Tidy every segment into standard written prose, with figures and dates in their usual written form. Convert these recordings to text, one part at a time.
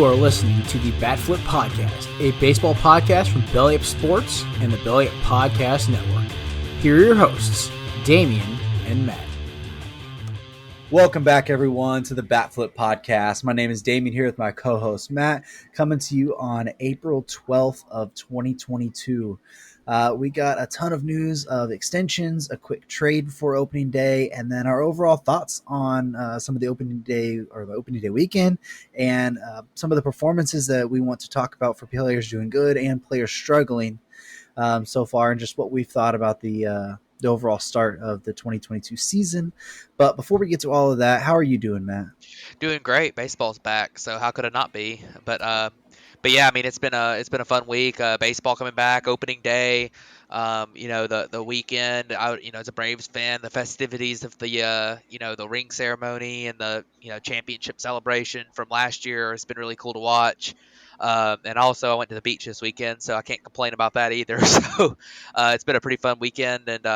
You are listening to the Bat Flip Podcast, a baseball podcast from Belly Up Sports and the Belly Up Podcast Network. Here are your hosts, Damian and Matt. Welcome back, everyone, to the Bat Flip Podcast. My name is Damian, here with my co-host, Matt, coming to you on April 12th of 2022. We got a ton of news of extensions, a quick trade before opening day, and then our overall thoughts on some of the opening day weekend and some of the performances that we want to talk about for players doing good and players struggling so far, and just what we've thought about the overall start of the 2022 season. But before we get to all of that, how are you doing, Matt? Doing great. Baseball's back, so how could it not be? But yeah, I mean, it's been a fun week. Baseball coming back, opening day. The weekend. As a Braves fan, the festivities of the ring ceremony and the championship celebration from last year has been really cool to watch. And also, I went to the beach this weekend, so I can't complain about that either. So it's been a pretty fun weekend, and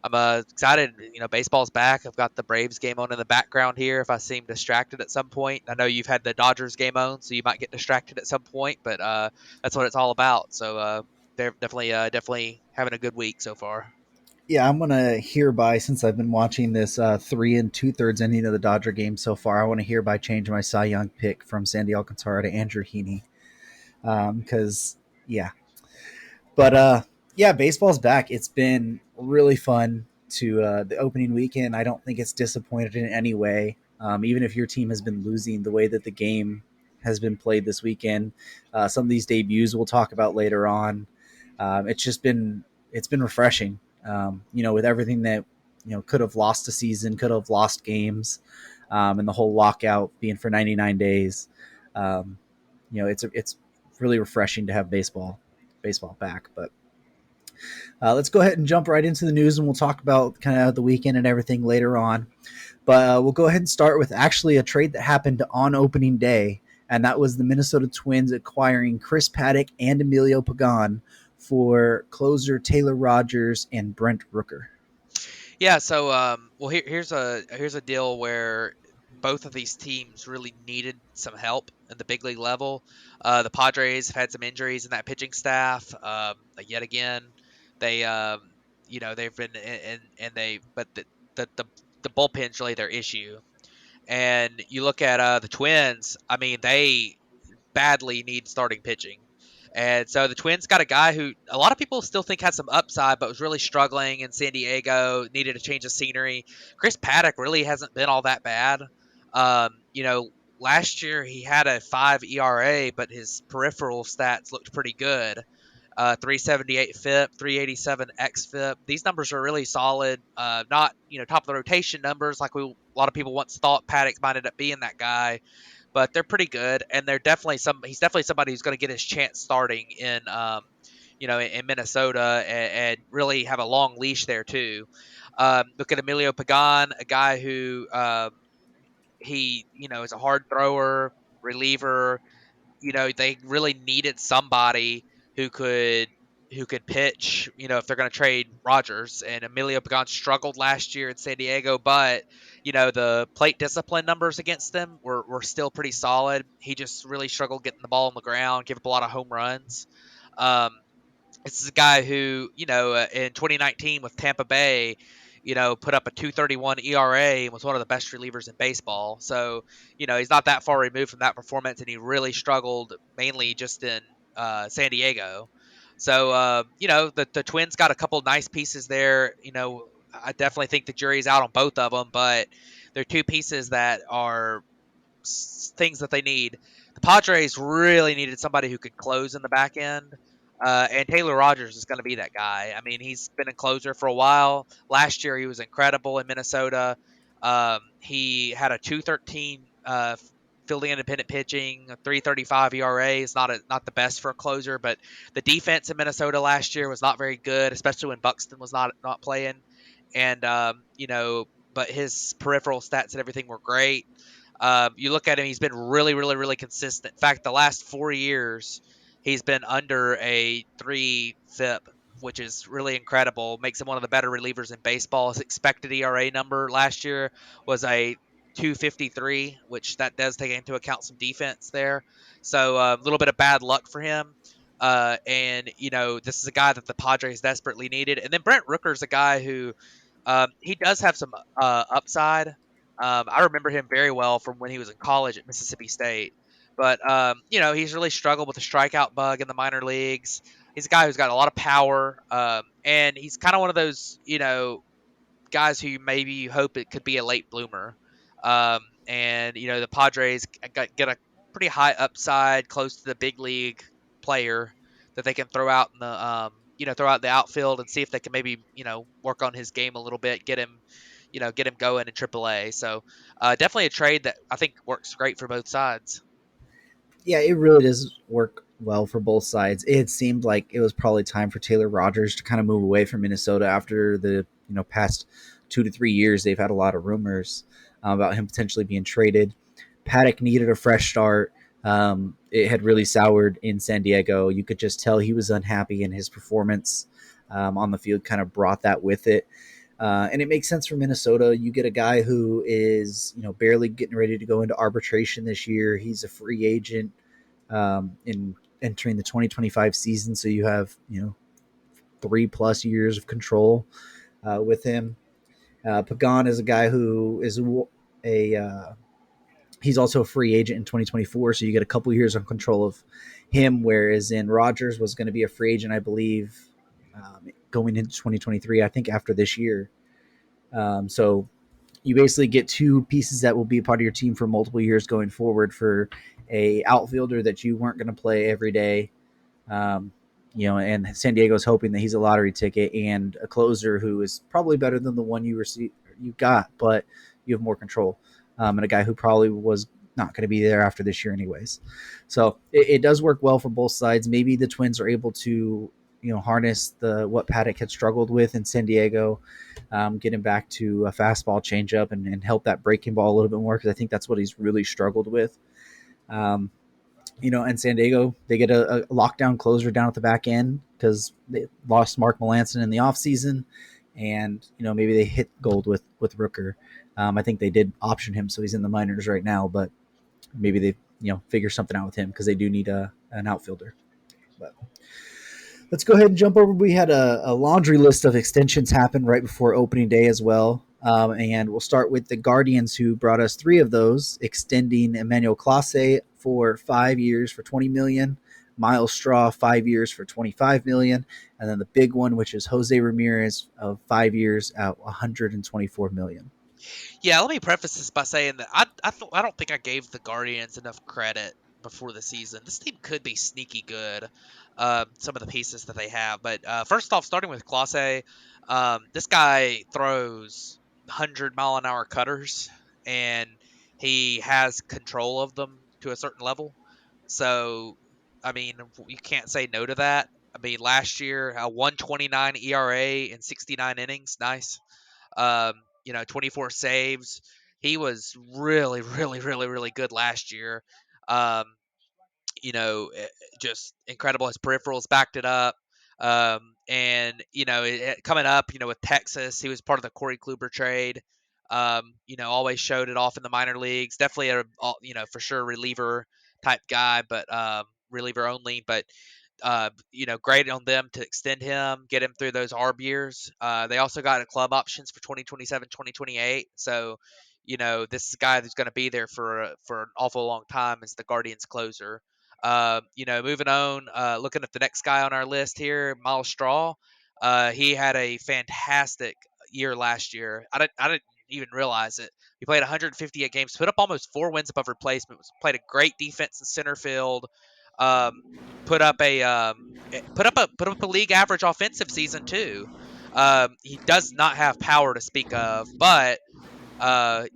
I'm excited. Baseball's back. I've got the Braves game on in the background here. If I seem distracted at some point, I know you've had the Dodgers game on, so you might get distracted at some point. But that's what it's all about. So they're definitely having a good week so far. Yeah, I'm gonna hereby, since I've been watching this 3 2/3 ending of the Dodger game so far, I want to hereby change my Cy Young pick from Sandy Alcantara to Andrew Heaney, because yeah, baseball's back. It's been really fun to the opening weekend. I don't think it's disappointed in any way. Even if your team has been losing, the way that the game has been played this weekend, some of these debuts we'll talk about later on. It's been refreshing. With everything that could have lost a season, could have lost games, and the whole lockout being for 99 days. It's really refreshing to have baseball back. But let's go ahead and jump right into the news, and we'll talk about kind of the weekend and everything later on. But we'll go ahead and start with actually a trade that happened on opening day, and that was the Minnesota Twins acquiring Chris Paddack and Emilio Pagan for closer Taylor Rogers and Brent Rooker. Yeah. So here's a deal where both of these teams really needed some help at the big league level. The Padres have had some injuries in that pitching staff. Yet again, they've been but the bullpen's really their issue. And you look at the Twins. I mean, they badly need starting pitching. And so the Twins got a guy who a lot of people still think had some upside, but was really struggling in San Diego, needed a change of scenery. Chris Paddack really hasn't been all that bad. Last year he had a 5 ERA, but his peripheral stats looked pretty good. 378 FIP, 387 xFIP. These numbers are really solid. Not top of the rotation numbers like a lot of people once thought Paddack might end up being that guy, but they're pretty good, and they're definitely he's definitely somebody who's going to get his chance starting in Minnesota and really have a long leash there too. Look at Emilio Pagan, a guy who he is a hard thrower, reliever. They really needed somebody who could pitch, if they're going to trade Rogers. And Emilio Pagan struggled last year in San Diego, but the plate discipline numbers against them were still pretty solid. He just really struggled getting the ball on the ground, give up a lot of home runs. This is a guy who, in 2019 with Tampa Bay, put up a 2.31 ERA and was one of the best relievers in baseball. So, he's not that far removed from that performance, and he really struggled mainly just in San Diego. So, the Twins got a couple nice pieces there. I definitely think the jury's out on both of them, but they're two pieces that are things that they need. The Padres really needed somebody who could close in the back end. And Taylor Rogers is going to be that guy. I mean, he's been a closer for a while. Last year, he was incredible in Minnesota. He had a 2.13 fielding independent pitching, a 3.35 ERA. Is not the best for a closer, but the defense in Minnesota last year was not very good, especially when Buxton was not playing. And but his peripheral stats and everything were great. You look at him; he's been really, really, really consistent. In fact, the last 4 years, he's been under a 3 FIP, which is really incredible. Makes him one of the better relievers in baseball. His expected ERA number last year was a 253, which that does take into account some defense there. So a little bit of bad luck for him. And this is a guy that the Padres desperately needed. And then Brent Rooker's a guy who he does have some upside. I remember him very well from when he was in college at Mississippi State. But he's really struggled with the strikeout bug in the minor leagues. He's a guy who's got a lot of power, and he's kind of one of those guys who maybe you hope it could be a late bloomer. And the Padres get a pretty high upside, close to the big league player that they can throw out in the throw out in the outfield and see if they can maybe work on his game a little bit, get him going in AAA. So definitely a trade that I think works great for both sides. Yeah, it really does work well for both sides. It seemed like it was probably time for Taylor Rogers to kind of move away from Minnesota after the past 2 to 3 years. They've had a lot of rumors about him potentially being traded. Paddock needed a fresh start. It had really soured in San Diego. You could just tell he was unhappy, and his performance on the field kind of brought that with it. And it makes sense for Minnesota. You get a guy who is, barely getting ready to go into arbitration this year. He's a free agent in entering the 2025 season. So you have, 3+ years of control with him. Pagan is a guy who is he's also a free agent in 2024. So you get a couple years of control of him. Whereas in Rogers was going to be a free agent, I believe, going into 2023, I think after this year. So you basically get two pieces that will be a part of your team for multiple years going forward for a outfielder that you weren't going to play every day. And San Diego's hoping that he's a lottery ticket, and a closer who is probably better than the one you got, but you have more control. And a guy who probably was not going to be there after this year anyways. So it does work well for both sides. Maybe the Twins are able to, harness what Paddock had struggled with in San Diego, get him back to a fastball changeup and help that breaking ball a little bit more, because I think that's what he's really struggled with. And San Diego, they get a lockdown closer down at the back end because they lost Mark Melancon in the offseason, and maybe they hit gold with Rooker. I think they did option him, so he's in the minors right now, but maybe they figure something out with him because they do need an outfielder. But let's go ahead and jump over. We had a laundry list of extensions happen right before opening day as well. And we'll start with the Guardians, who brought us 3 of those, extending Emmanuel Clase for 5 years for $20 million, Miles Straw 5 years for $25 million, and then the big one, which is Jose Ramirez of 5 years at $124 million. Yeah, let me preface this by saying that I don't think I gave the Guardians enough credit before the season. This team could be sneaky good, some of the pieces that they have. But first off, starting with Clase, this guy throws 100-mile-an-hour cutters, and he has control of them to a certain level. So, I mean, you can't say no to that. I mean, last year, a 1.29 ERA in 69 innings, nice. 24 saves. He was really, really, really, really good last year. Um, just incredible. His peripherals backed it up. And coming up, with Texas, he was part of the Corey Kluber trade. Always showed it off in the minor leagues. Definitely for sure reliever type guy, but reliever only. But great on them to extend him, get him through those ARB years. They also got club options for 2027, 2028. So, this is a guy who's going to be there for an awful long time as the Guardians closer. Moving on, looking at the next guy on our list here, Miles Straw. He had a fantastic year last year. I didn't even realize it. He played 158 games, put up almost 4 wins above replacement. Played a great defense in center field. Put up a league average offensive season too. He does not have power to speak of, but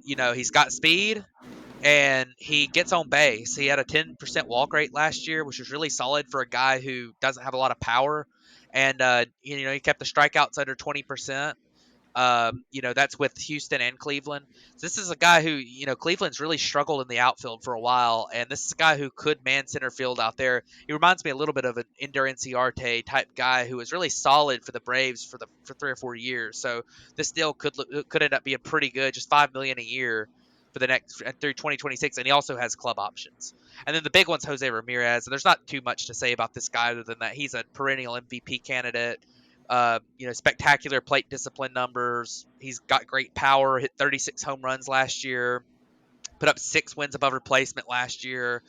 he's got speed and he gets on base. He had a 10% walk rate last year, which was really solid for a guy who doesn't have a lot of power. And he kept the strikeouts under 20%. That's with Houston and Cleveland. So this is a guy who, Cleveland's really struggled in the outfield for a while, and this is a guy who could man center field out there. He reminds me a little bit of an Ender Inciarte type guy who was really solid for the Braves for 3 or 4 years. So this deal could end up being pretty good, just $5 million a year. for the next through 2026, and he also has club options. And then the big one's Jose Ramirez. And there's not too much to say about this guy other than that he's a perennial MVP candidate. Spectacular plate discipline numbers. He's got great power. Hit 36 home runs last year. Put up 6 wins above replacement last year.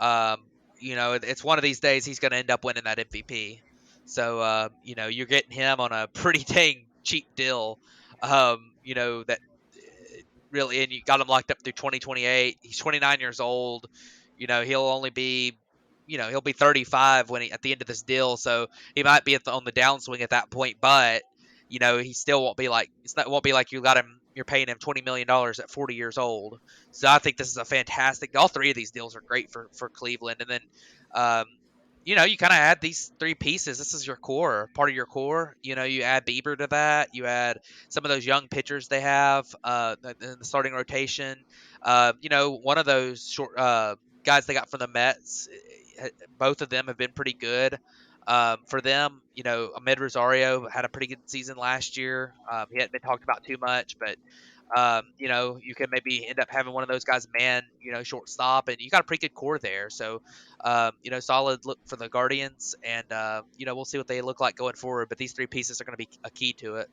It's one of these days he's going to end up winning that MVP. So, you're getting him on a pretty dang cheap deal. That really, and you got him locked up through 2028. He's 29 years old. He'll only be, he'll be 35 at the end of this deal. So he might be on the downswing at that point, but he still won't be like won't be like you're paying him $20 million at 40 years old. So I think this is a fantastic. All three of these deals are great for Cleveland, and then um, you kind of add these three pieces. This is your core, part of your core. You add Bieber to that. You add some of those young pitchers they have in the starting rotation. One of those short guys they got from the Mets, both of them have been pretty good. For them, Ahmed Rosario had a pretty good season last year. He hadn't been talked about too much, but you can maybe end up having one of those guys man, shortstop, and you got a pretty good core there. So, solid look for the Guardians, and we'll see what they look like going forward. But these three pieces are going to be a key to it.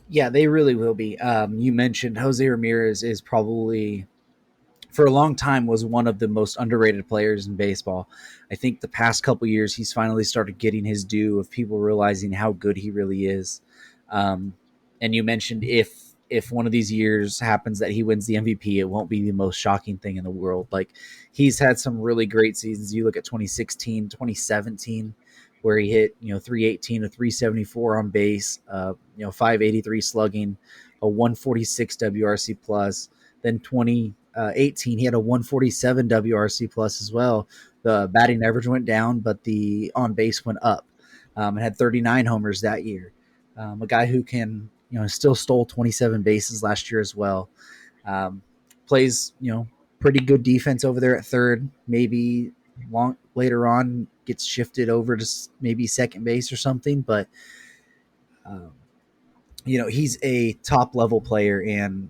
Yeah, they really will be. You mentioned Jose Ramirez is probably, for a long time, was one of the most underrated players in baseball. I think the past couple years, he's finally started getting his due of people realizing how good he really is. And you mentioned if one of these years happens that he wins the MVP, it won't be the most shocking thing in the world. Like, he's had some really great seasons. You look at 2016, 2017, where he hit 318 to 374 on base, 583 slugging, a 146 WRC plus. Then 2018, he had a 147 WRC plus as well. The batting average went down, but the on base went up. And had 39 homers that year. A guy who can, still stole 27 bases last year as well. Plays, pretty good defense over there at third. Maybe later on gets shifted over to maybe second base or something. But, he's a top level player, and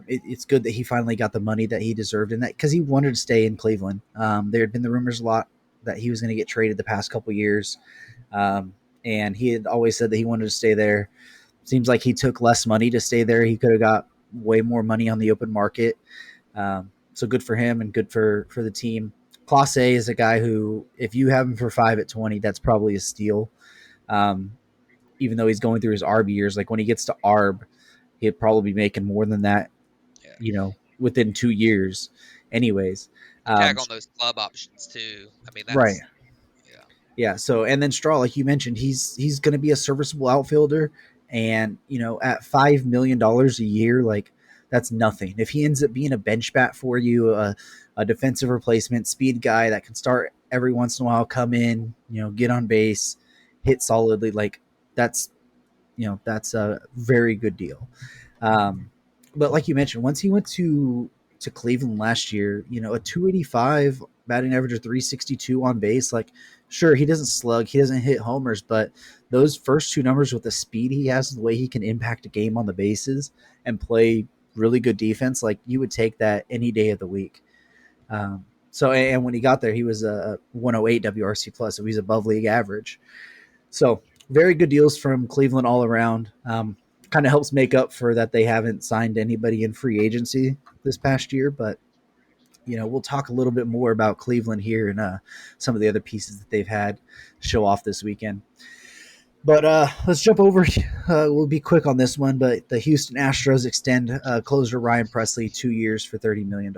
it's good that he finally got the money that he deserved in that, because he wanted to stay in Cleveland. There had been the rumors a lot that he was going to get traded the past couple years. And he had always said that he wanted to stay there. Seems like he took less money to stay there. He could have got way more money on the open market. So good for him and good for the team. Clase is a guy who, if you have him for 5 at 20, that's probably a steal. Even though he's going through his ARB years, like when he gets to ARB, he'd probably be making more than that, within 2 years. Anyways. Tag on those club options too. I mean, that's right. Yeah. So, and then Straw, like you mentioned, he's going to be a serviceable outfielder, and at $5 million a year, like, that's nothing. If he ends up being a bench bat for you, a defensive replacement, speed guy that can start every once in a while, come in, get on base, hit solidly, like, that's a very good deal. But like you mentioned, once he went to Cleveland last year, a 285 batting average of 362 on base, like, sure, he doesn't slug, he doesn't hit homers, but those first two numbers with the speed he has, the way he can impact a game on the bases and play really good defense, like, you would take that any day of the week. So, and when he got there, he was a 108 WRC plus, so he's above league average. So very good deals from Cleveland all around. Kind of helps make up for that they haven't signed anybody in free agency this past year, but we'll talk a little bit more about Cleveland here and some of the other pieces that they've had show off this weekend. But let's jump over. We'll be quick on this one, but the Houston Astros extend closer Ryan Pressley 2 years for $30 million.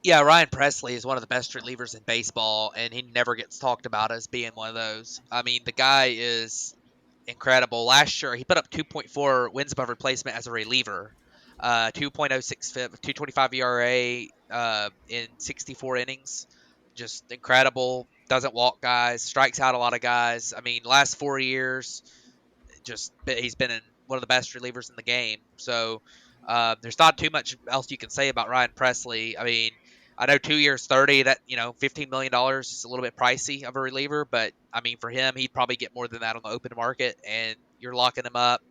Yeah, Ryan Pressley is one of the best relievers in baseball, and he never gets talked about as being one of those. I mean, the guy is incredible. Last year, he put up 2.4 wins above replacement as a reliever, 2.06 FIP, 2.25 ERA in 64 innings. Just incredible. Doesn't walk guys, strikes out a lot of guys. I mean, last 4 years, he's been one of the best relievers in the game. So there's not too much else you can say about Ryan Pressley. I mean, I know 2 years, 30, that, $15 million is a little bit pricey of a reliever, but I mean, for him, he'd probably get more than that on the open market, and you're locking him up.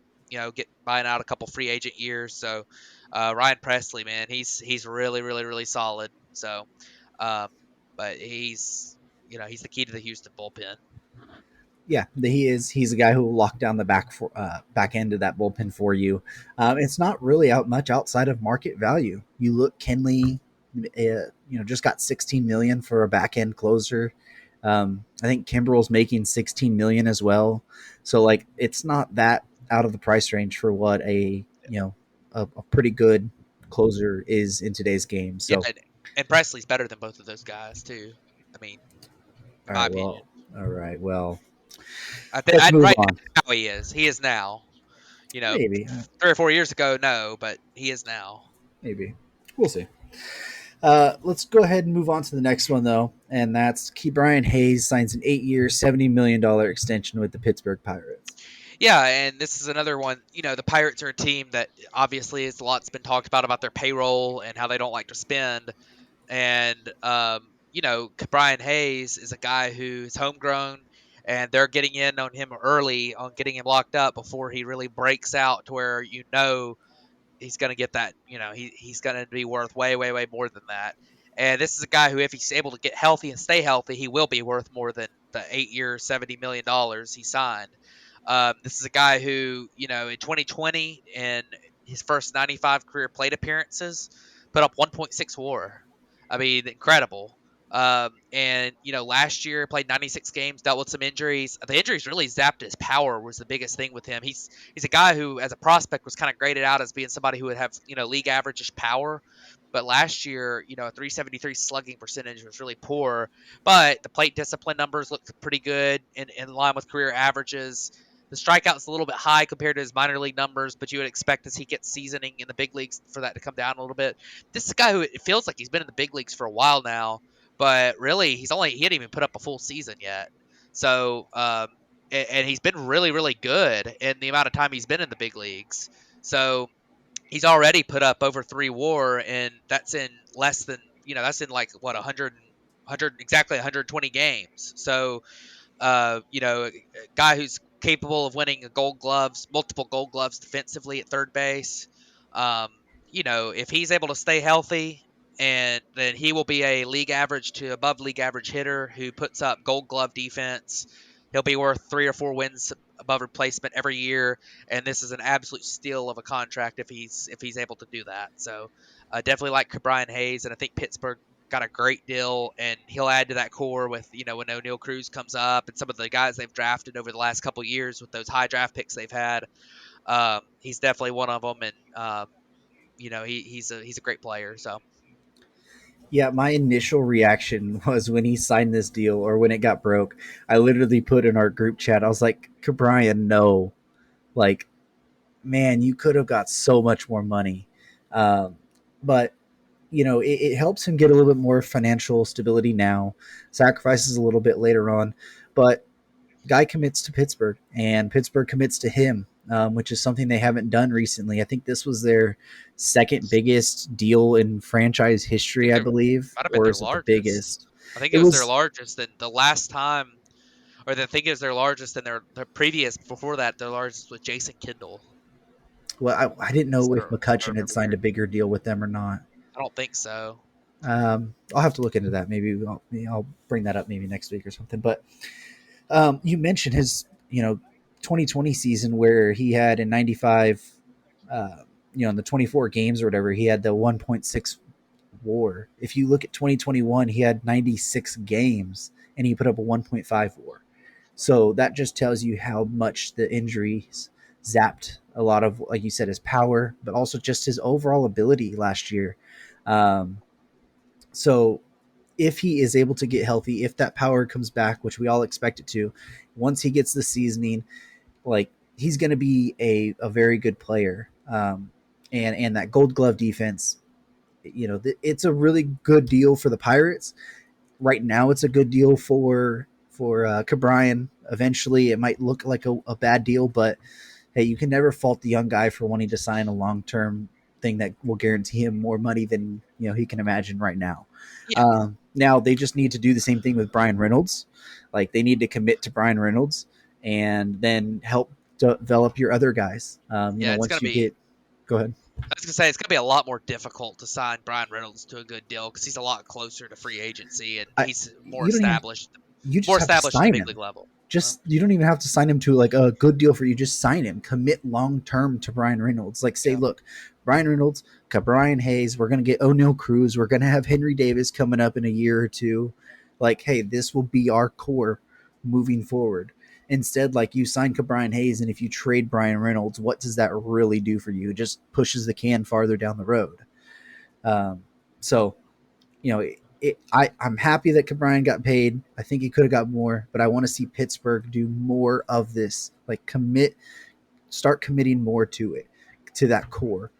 buying out a couple free agent years. So Ryan Pressley, man, he's really, really, really solid. So, um, but he's the key to the Houston bullpen. Yeah, he is. He's a guy who will lock down the back end of that bullpen for you. It's not really out much outside of market value. You look, Kenley, just got 16 million for a back end closer. I think Kimbrel's making 16 million as well. So like, it's not that out of the price range for what a pretty good closer is in today's game. Yeah, So, and Presley's better than both of those guys too. I mean, in my opinion, all right. Well, I think let's move right on. now he is. He is now. Maybe, 3 or 4 years ago, no, but he is now. maybe we'll see. Let's go ahead and move on to the next one, though, and that's Brian Hayes signs an 8-year, $70 million extension with the Pittsburgh Pirates. Yeah, and this is another one. The Pirates are a team that obviously is a lot's been talked about their payroll and how they don't like to spend. And Brian Hayes is a guy who's homegrown, and they're getting in on him early on getting him locked up before he really breaks out to where he's going to get that. He's going to be worth way, way, way more than that. And this is a guy who, if he's able to get healthy and stay healthy, he will be worth more than the 8-year, $70 million he signed. This is a guy who, in 2020, in his first 95 career plate appearances, put up 1.6 WAR. I mean, incredible. And last year played 96 games, dealt with some injuries. The injuries really zapped his power. Was the biggest thing with him. He's a guy who, as a prospect, was kind of graded out as being somebody who would have league average-ish power. But last year, a 373 slugging percentage was really poor. But the plate discipline numbers looked pretty good in line with career averages. The strikeout's a little bit high compared to his minor league numbers, but you would expect as he gets seasoning in the big leagues for that to come down a little bit. This is a guy who it feels like he's been in the big leagues for a while now, but really he hadn't even put up a full season yet. So and he's been really, really good in the amount of time he's been in the big leagues. So he's already put up over 3 WAR, and that's in less than that's in like what 100 exactly 120 games. So a guy who's capable of winning multiple Gold Gloves defensively at third base. If he's able to stay healthy, and then he will be a league average to above league average hitter who puts up Gold Glove defense. He'll be worth 3 or 4 wins above replacement every year, and this is an absolute steal of a contract if he's able to do that. So, definitely like Brian Hayes, and I think Pittsburgh got a great deal, and he'll add to that core with when O'Neal Cruz comes up and some of the guys they've drafted over the last couple of years with those high draft picks they've had. He's definitely one of them, and he's a great player. So Yeah, my initial reaction was when he signed this deal or when it got broke. I literally put in our group chat, I was like, Brian, no. Like, man, you could have got so much more money. But it helps him get a little bit more financial stability now, sacrifices a little bit later on. But guy commits to Pittsburgh, and Pittsburgh commits to him, which is something they haven't done recently. I think this was their second biggest deal in franchise history, I believe, might have been or their is it the largest. biggest? I think it was their largest. And the last time, or the thing is their largest, and their previous before that, their largest was Jason Kendall. Well, I didn't know if McCutchen had signed a bigger deal with them or not. I don't think so. I'll have to look into that. Maybe I'll bring that up maybe next week or something. But you mentioned his 2020 season where he had in 95, in the 24 games or whatever, he had the 1.6 WAR. If you look at 2021, he had 96 games and he put up a 1.5 WAR. So that just tells you how much the injuries zapped a lot of, like you said, his power, but also just his overall ability last year. So if he is able to get healthy, if that power comes back, which we all expect it to, once he gets the seasoning, like he's going to be a very good player. And that Gold Glove defense, it's a really good deal for the Pirates. Right now, it's a good deal for Cabrian. Eventually, it might look like a bad deal, but hey, you can never fault the young guy for wanting to sign a long-term thing that will guarantee him more money than he can imagine right now. Yeah. Now they just need to do the same thing with Brian Reynolds. Like they need to commit to Brian Reynolds and then help develop your other guys. Yeah, it's gonna Once you be. get, go ahead. I was gonna say it's gonna be a lot more difficult to sign Brian Reynolds to a good deal because he's a lot closer to free agency and I he's you don't even you more just have to established at the sign big him. league level. Just you don't even have to sign him to like a good deal for you. Just sign him, commit long term to Brian Reynolds. Like say, Yeah. look, Brian Reynolds, Brian Hayes. We're gonna get O'Neal Cruz. We're gonna have Henry Davis coming up in a year or two. Like, hey, this will be our core moving forward. Instead, like you sign Brian Hayes, and if you trade Brian Reynolds, what does that really do for you? It just pushes the can farther down the road. So I'm happy that Cabrian got paid. I think he could have got more, but I want to see Pittsburgh do more of this. Like start committing more to it, to that core,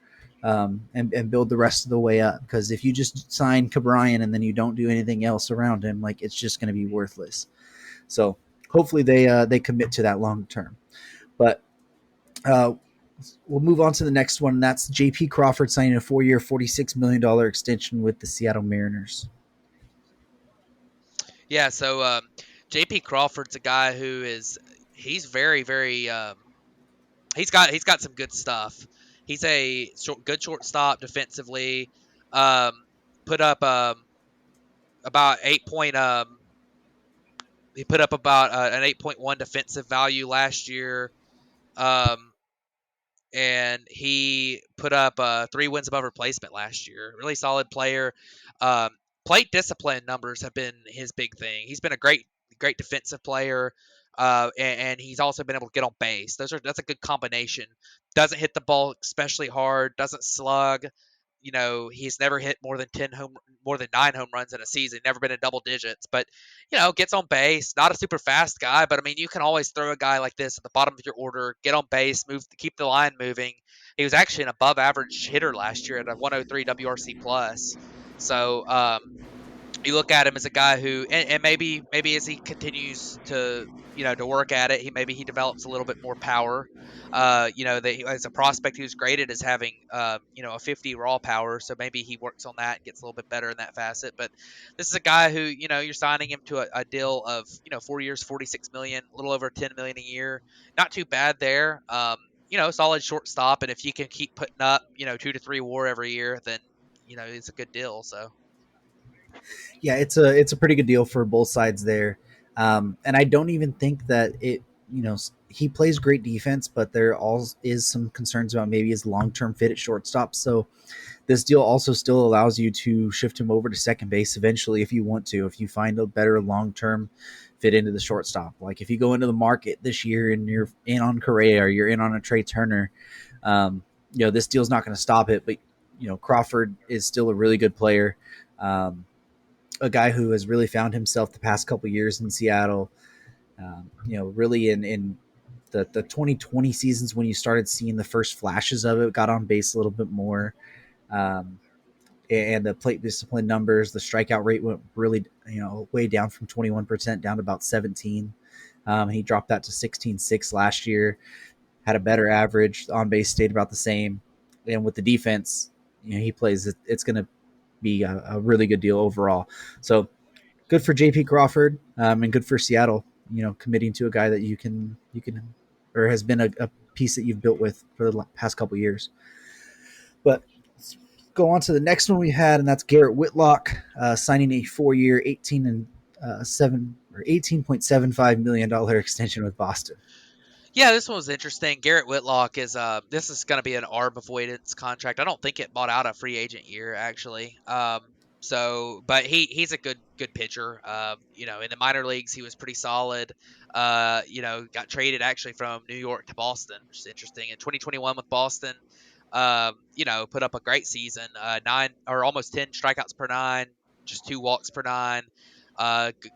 and build the rest of the way up. Because if you just sign Cabrian and then you don't do anything else around him, like it's just going to be worthless. So hopefully they commit to that long term. But uh, we'll move on to the next one. And that's J.P. Crawford signing a 4-year, $46 million extension with the Seattle Mariners. Yeah. So J.P. Crawford's a guy who is he's very very he's got some good stuff. He's a good shortstop defensively. Um, put up about 8 point he put up about an 8.1 defensive value last year. Um, and he put up 3 wins above replacement last year. Really solid player. Um, plate discipline numbers have been his big thing. He's been a great defensive player, and he's also been able to get on base. That's a good combination. Doesn't hit the ball especially hard. Doesn't slug. He's never hit more than 9 home runs in a season. Never been in double digits, but gets on base. Not a super fast guy, but I mean, you can always throw a guy like this at the bottom of your order, get on base, keep the line moving. He was actually an above average hitter last year at a 103 WRC plus. So you look at him as a guy who, and maybe as he continues to work at it, he develops a little bit more power. As a prospect, he was graded as having a 50 raw power, so maybe he works on that and gets a little bit better in that facet. But this is a guy who you're signing him to a deal of 4 years, 46 million, a little over 10 million a year. Not too bad there. Solid shortstop, and if you can keep putting up 2 to 3 WAR every year, then it's a good deal. So. Yeah, it's a pretty good deal for both sides there. And I don't even think that he plays great defense, but there all is some concerns about maybe his long term fit at shortstop. So this deal also still allows you to shift him over to second base eventually if you want to, if you find a better long term fit into the shortstop. Like if you go into the market this year and you're in on Correa or you're in on a Trey Turner, this deal's not going to stop it. But Crawford is still a really good player. A guy who has really found himself the past couple years in Seattle. Really in the 2020 seasons when you started seeing the first flashes of it, got on base a little bit more. Um, and the plate discipline numbers, the strikeout rate went really, way down from 21% down to about 17. He dropped that to 16.6 last year, had a better average. On base stayed about the same. And with the defense, he plays, it's going to be a really good deal overall. So good for JP Crawford, and good for Seattle, committing to a guy that you can, or has been a piece that you've built with for the past couple of years. But let's go on to the next one we had, and that's Garrett Whitlock signing a 4-year, 18.75 million extension with Boston. Yeah, this one was interesting. Garrett Whitlock is this is going to be an arb avoidance contract. I don't think it bought out a free agent year actually. But he's a good pitcher. In the minor leagues he was pretty solid. Got traded actually from New York to Boston, which is interesting. In 2021 with Boston, put up a great season. 9 or almost 10 strikeouts per 9, just 2 walks per 9.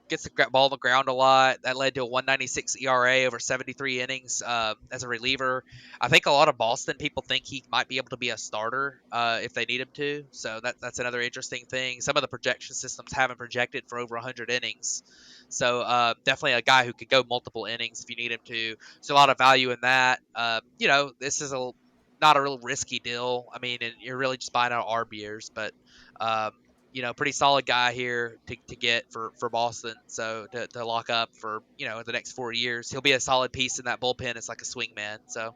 Gets the ball on the ground a lot. That led to a 196 ERA over 73 innings as a reliever. I think a lot of Boston people think he might be able to be a starter if they need him to. So that's another interesting thing. Some of the projection systems haven't projected for over 100 innings. So definitely a guy who could go multiple innings if you need him to. So a lot of value in that. This is not a real risky deal. I mean, and you're really just buying out arb years, but pretty solid guy here to get for Boston. So to lock up for the next 4 years, he'll be a solid piece in that bullpen. It's like a swing man. So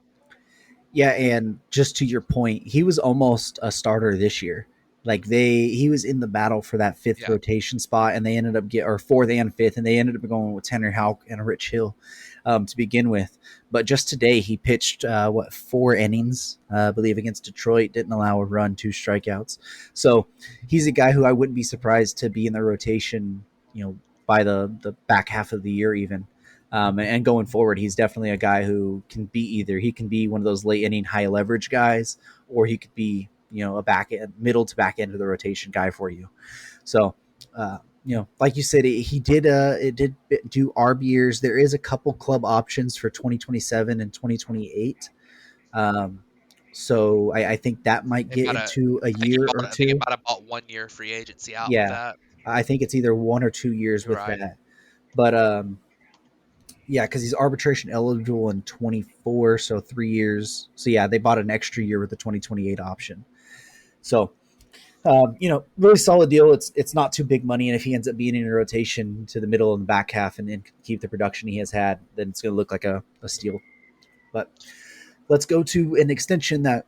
Yeah, and just to your point, he was almost a starter this year. Like he was in the battle for that fifth yeah, rotation spot, and they ended up or fourth and fifth, and they ended up going with Tanner Houck and Rich Hill to begin with. But just today, he pitched 4 innings, I believe, against Detroit. Didn't allow a run, 2 strikeouts. So he's a guy who I wouldn't be surprised to be in the rotation. By the back half of the year, even. And going forward, he's definitely a guy who can be either. He can be one of those late inning high leverage guys, or he could be a middle to back end of the rotation guy for you. So, like you said, it did do ARB years. There is a couple club options for 2027 and 2028. So I think that might they get might have. into a year or I think it two. might have bought 1 year free agency out with Yeah, that. I think it's either 1 or 2 years You're with right. that. But yeah, because he's arbitration eligible in 24, so 3 years. So yeah, they bought an extra year with the 2028 option. So really solid deal. It's not too big money, and if he ends up being in a rotation to the middle and the back half and keep the production he has had, then it's going to look like a steal. But let's go to an extension that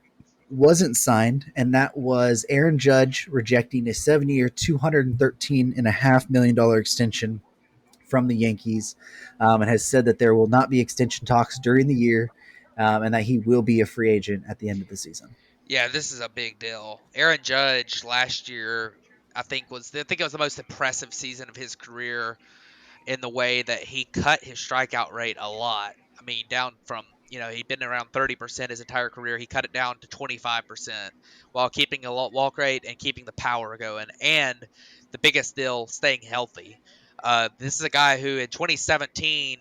wasn't signed, and that was Aaron Judge rejecting a 7-year, $213.5 million extension from the Yankees, and has said that there will not be extension talks during the year, and that he will be a free agent at the end of the season. Yeah, this is a big deal. Aaron Judge last year, I think it was the most impressive season of his career in the way that he cut his strikeout rate a lot. I mean, down from, he'd been around 30% his entire career. He cut it down to 25% while keeping a low walk rate and keeping the power going. And the biggest deal, staying healthy. This is a guy who in 2017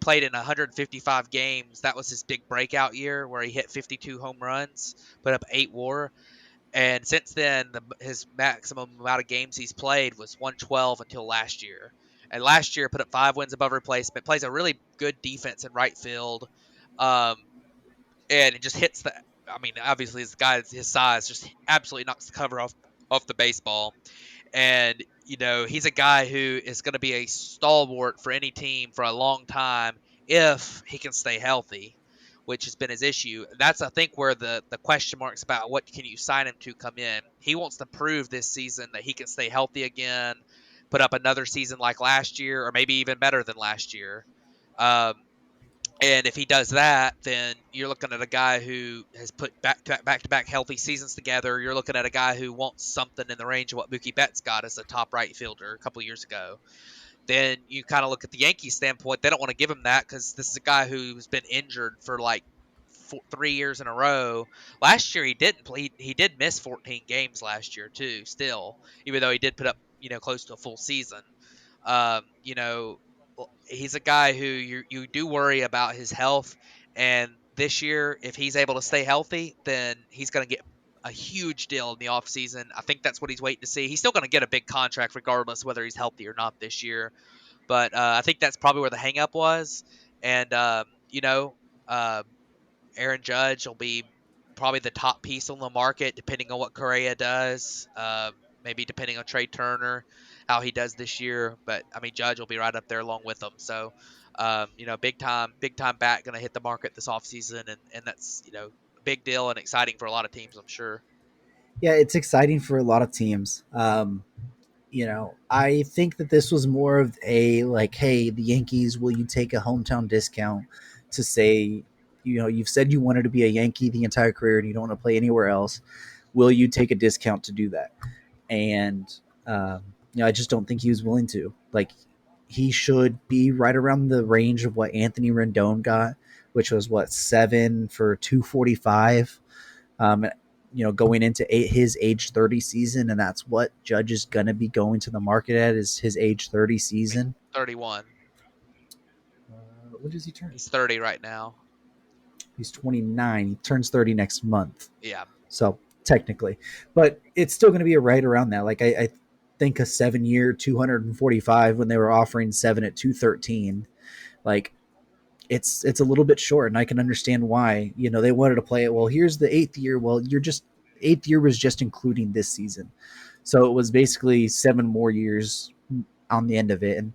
played in 155 games. That was his big breakout year where he hit 52 home runs, put up 8 WAR. And since then, his maximum amount of games he's played was 112 until last year. And last year, put up 5 wins above replacement. Plays a really good defense in right field, um, and it just hits the. I mean, obviously, his size just absolutely knocks the cover off the baseball. And he's a guy who is going to be a stalwart for any team for a long time if he can stay healthy, which has been his issue. That's, I think, where the question marks about what can you sign him to come in. He wants to prove this season that he can stay healthy again, put up another season like last year, or maybe even better than last year. Um, and if he does that, then you're looking at a guy who has put back-to-back healthy seasons together. You're looking at a guy who wants something in the range of what Mookie Betts got as a top right fielder a couple years ago. Then you kind of look at the Yankees standpoint. They don't want to give him that because this is a guy who's been injured for like 3 years in a row. Last year he didn't play. He did miss 14 games last year too. Still, even though he did put up close to a full season. Um, you know, he's a guy who you do worry about his health. And this year, if he's able to stay healthy, then he's going to get a huge deal in the offseason. I think that's what he's waiting to see. He's still going to get a big contract regardless whether he's healthy or not this year. But I think that's probably where the hangup was. And, uh, Aaron Judge will be probably the top piece on the market, depending on what Correa does. Maybe depending on Trey Turner, how he does this year. But I mean, Judge will be right up there along with them. So, big time bat going to hit the market this offseason, and that's a big deal and exciting for a lot of teams, I'm sure. Yeah, it's exciting for a lot of teams. I think that this was more of a like, hey, the Yankees, will you take a hometown discount to say, you've said you wanted to be a Yankee the entire career and you don't want to play anywhere else. Will you take a discount to do that? And, I just don't think he was willing to. Like, he should be right around the range of what Anthony Rendon got, which was 7 for 245. Going into his age 30 season, and that's what Judge is going to be going to the market at, is his age 30 season. 31. What does he turn? He's 30 right now. He's 29. He turns 30 next month. Yeah. So technically, but it's still going to be right around that. Like I think a 7-year 245 when they were offering 7 at 213, like it's a little bit short, and I can understand why. They wanted to play it. Well, here's the 8th year. Well, 8th year was just including this season. So it was basically 7 more years on the end of it. And,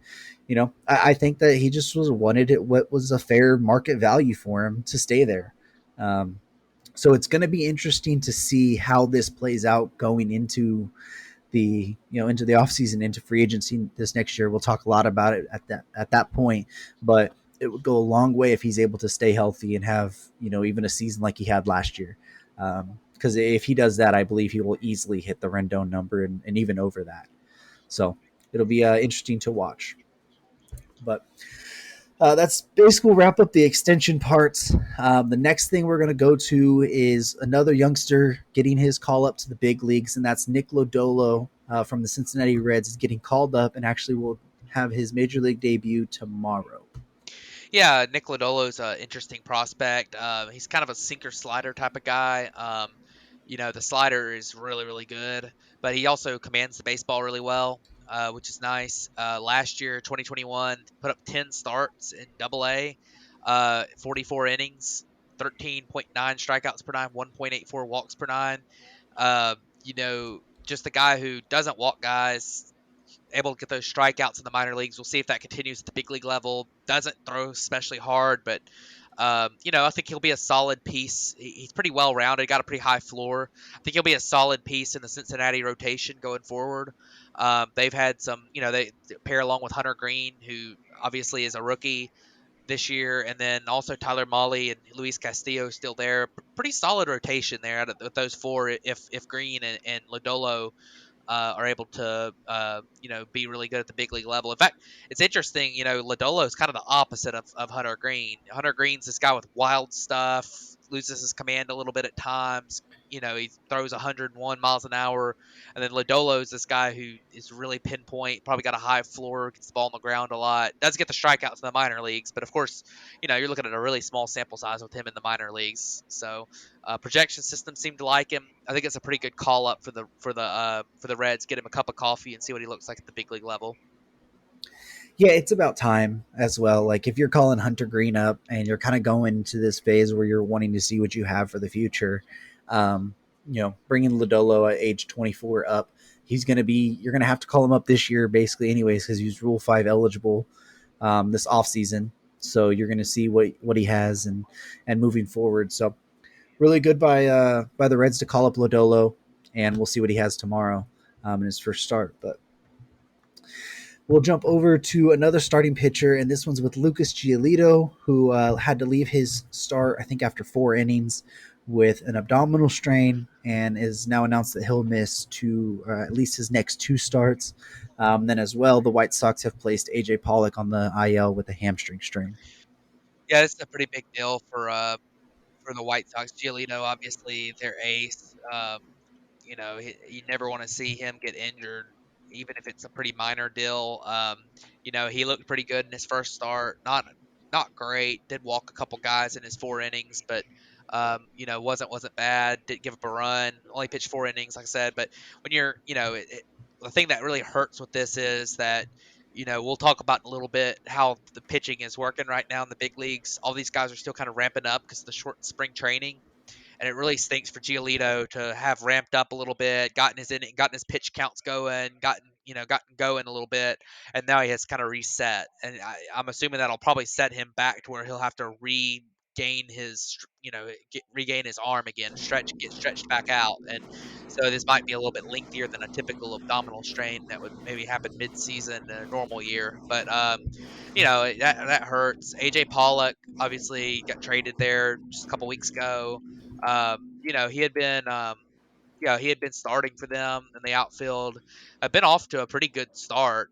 I think that he just wanted it, what was a fair market value for him to stay there. Um, so it's going to be interesting to see how this plays out going into into the offseason, into free agency this next year. We'll talk a lot about it at that point, but it would go a long way if he's able to stay healthy and have, even a season like he had last year. Because if he does that, I believe he will easily hit the Rendon number and even over that. So it'll be interesting to watch. But that's basically, we'll wrap up the extension parts. The next thing we're going to go to is another youngster getting his call up to the big leagues, and that's Nick Lodolo from the Cincinnati Reds is getting called up and actually will have his major league debut tomorrow. Yeah, Nick Lodolo's an interesting prospect. He's kind of a sinker slider type of guy. The slider is really, really good, but he also commands the baseball really well, which is nice. Last year, 2021, put up 10 starts in Double A, 44 innings, 13.9 strikeouts per nine, 1.84 walks per nine. Uh, just a guy who doesn't walk guys, able to get those strikeouts in the minor leagues. We'll see if that continues at the big league level. Doesn't throw especially hard, but I think he'll be a solid piece. He's pretty well rounded, got a pretty high floor. I think he'll be a solid piece in the Cincinnati rotation going forward. They've had some, they pair along with Hunter Green, who obviously is a rookie this year, and then also Tyler Mahle and Luis Castillo still there. Pretty solid rotation there out of those four. If Green and Lodolo are able to, be really good at the big league level. In fact, it's interesting. Lodolo is kind of the opposite of Hunter Green. Hunter Green's this guy with wild stuff, loses his command a little bit at times. He throws 101 miles an hour, and then Lodolo's this guy who is really pinpoint, probably got a high floor, gets the ball on the ground a lot, does get the strikeouts in the minor leagues, but of course, you're looking at a really small sample size with him in the minor leagues. So projection system seemed to like him. I think it's a pretty good call up for the Reds. Get him a cup of coffee and see what he looks like at the big league level. Yeah, it's about time as well. Like, if you're calling Hunter Green up and you're kind of going to this phase where you're wanting to see what you have for the future, bringing Lodolo at age 24 up, you're going to have to call him up this year basically anyways, because he's Rule 5 eligible this offseason. So you're going to see what he has and moving forward. So really good by the Reds to call up Lodolo, and we'll see what he has tomorrow in his first start. But we'll jump over to another starting pitcher, and this one's with Lucas Giolito, who had to leave his start, I think, after 4 innings with an abdominal strain, and is now announced that he'll miss at least his next 2 starts. Then as well, the White Sox have placed A.J. Pollock on the IL with a hamstring strain. Yeah, it's a pretty big deal for the White Sox. Giolito, obviously, their ace. You never want to see him get injured, even if it's a pretty minor deal. He looked pretty good in his first start. Not great. Did walk a couple guys in his 4 innings, but wasn't bad. Didn't give up a run. Only pitched 4 innings, like I said. But when you're, the thing that really hurts with this is that. We'll talk about in a little bit how the pitching is working right now in the big leagues. All these guys are still kind of ramping up because of the short spring training, and it really stinks for Giolito to have ramped up a little bit, gotten his pitch counts going, gotten going a little bit, and now he has kind of reset. And I'm assuming that'll probably set him back to where he'll have to regain his arm again, get stretched back out, and so this might be a little bit lengthier than a typical abdominal strain that would maybe happen mid-season in a normal year. But that hurts. AJ Pollock obviously got traded there just a couple weeks ago. He had been starting for them in the outfield. I've been off to a pretty good start.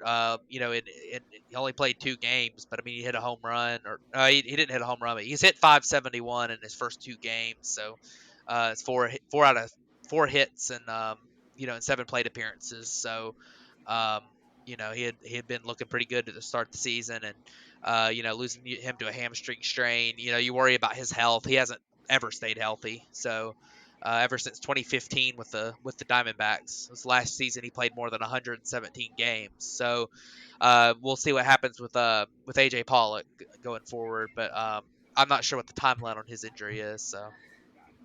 He only played 2 games, but I mean, he hit a home run, or he didn't hit a home run, but he's hit 571 in his first 2 games. So it's four out of 4 hits and in 7 plate appearances. So um, he had been looking pretty good at the start of the season, and losing him to a hamstring strain, you worry about his health. He hasn't ever stayed healthy. So ever since 2015 with the Diamondbacks, this last season he played more than 117 games. So we'll see what happens with AJ Pollock going forward, but I'm not sure what the timeline on his injury is. So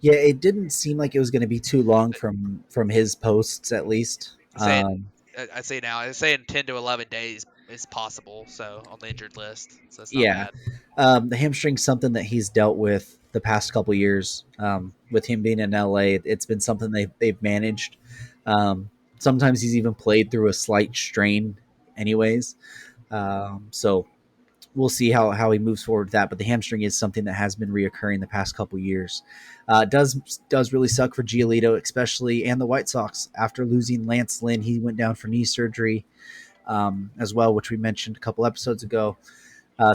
Yeah, it didn't seem like it was going to be too long from his posts, at least. saying Um, I say now, I'm saying 10 to 11 days is possible. So on the injured list, so it's not yeah, bad. the hamstring's something that he's dealt with the past couple years. With him being in LA, it's been something they've managed. Sometimes he's even played through a slight strain, anyways. So we'll see how he moves forward with that. But the hamstring is something that has been reoccurring the past couple years. Does really suck for Giolito, especially, and the White Sox after losing Lance Lynn. He went down for knee surgery as well, which we mentioned a couple episodes ago.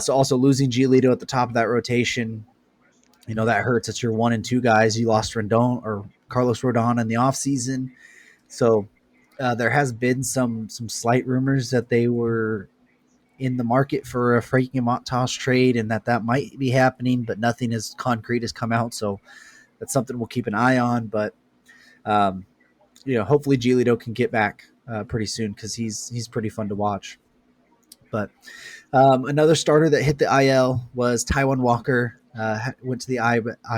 So also losing Giolito at the top of that rotation, that hurts. It's your 1 and 2 guys. You lost Rendon or Carlos Rodon in the offseason. So there has been some slight rumors that they were in the market for a Frankie Montas trade and that might be happening, but nothing as concrete has come out. So that's something we'll keep an eye on. But um, hopefully Giolito can get back pretty soon because he's pretty fun to watch. But another starter that hit the IL was Taiwan Walker. Went to the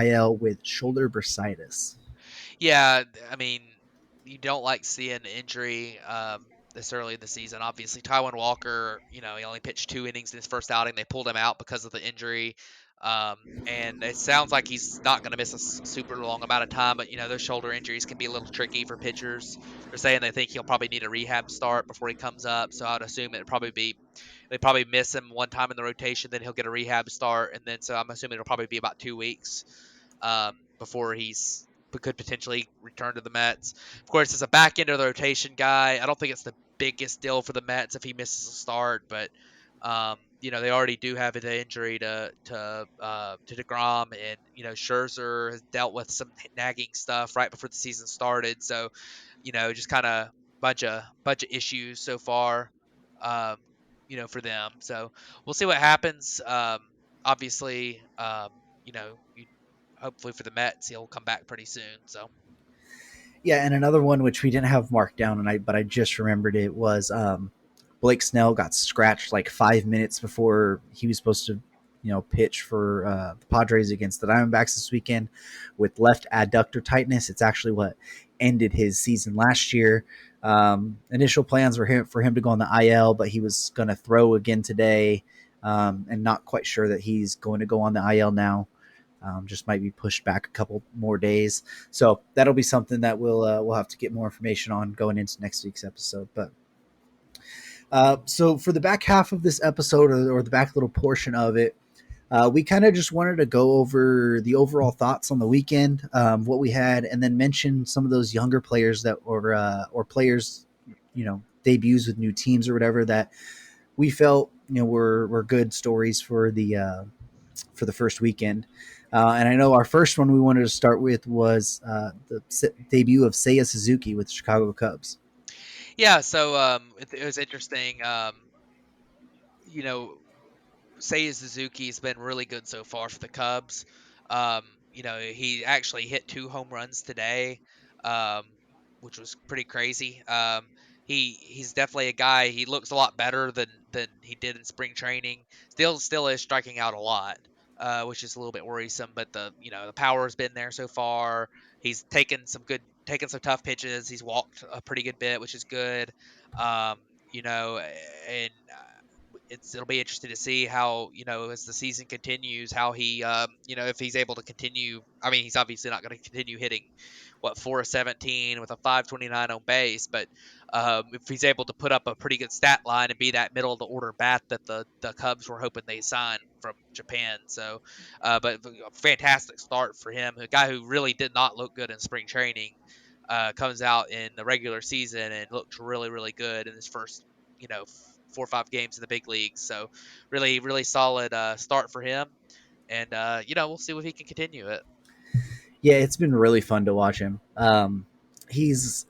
IL with shoulder bursitis. Yeah, I mean, you don't like seeing injury this early in the season. Obviously, Taiwan Walker, he only pitched 2 innings in his first outing. They pulled him out because of the injury. Um, and it sounds like he's not going to miss a super long amount of time, but those shoulder injuries can be a little tricky for pitchers. They're saying they think he'll probably need a rehab start before he comes up, so I'd assume they probably miss him one time in the rotation, then he'll get a rehab start, and then so I'm assuming it'll probably be about 2 weeks before he's could potentially return to the Mets. Of course, as a back end of the rotation guy, I don't think it's the biggest deal for the Mets if he misses a start, but they already do have the injury to Degrom, and Scherzer has dealt with some nagging stuff right before the season started, so just kind of bunch of issues so far, um, for them. So we'll see what happens. Obviously, you hopefully for the Mets, he'll come back pretty soon. So Yeah, and another one which we didn't have marked down, but I just remembered it was Blake Snell got scratched like 5 minutes before he was supposed to, pitch for the Padres against the Diamondbacks this weekend with left adductor tightness. It's actually what ended his season last year. Initial plans were for him to go on the IL, but he was going to throw again today, and not quite sure that he's going to go on the IL now. Just might be pushed back a couple more days. So that'll be something that we'll have to get more information on going into next week's episode. But so for the back half of this episode, or the back little portion of it, we kind of just wanted to go over the overall thoughts on the weekend, what we had, and then mention some of those younger players that or players, debuts with new teams or whatever that we felt were good stories for the first weekend. And I know our first one we wanted to start with was the debut of Seiya Suzuki with the Chicago Cubs. yeah, so it was interesting. You know, Seiya Suzuki's been really good so far for the Cubs. He actually hit 2 home runs today, um, which was pretty crazy. He's definitely a guy. He looks a lot better than he did in spring training. Still is striking out a lot, which is a little bit worrisome. But the power's been there so far. He's taken some tough pitches. He's walked a pretty good bit, which is good. Um, and it'll be interesting to see how as the season continues how he if he's able to continue. I mean, he's obviously not going to continue hitting 4-17 with a 529 on base, but if he's able to put up a pretty good stat line and be that middle of the order bat that the Cubs were hoping they signed from Japan. So but a fantastic start for him, a guy who really did not look good in spring training. Comes out in the regular season and looked really, really good in his first, 4 or 5 games in the big leagues. So really, really solid start for him. And, we'll see if he can continue it. Yeah, it's been really fun to watch him. He's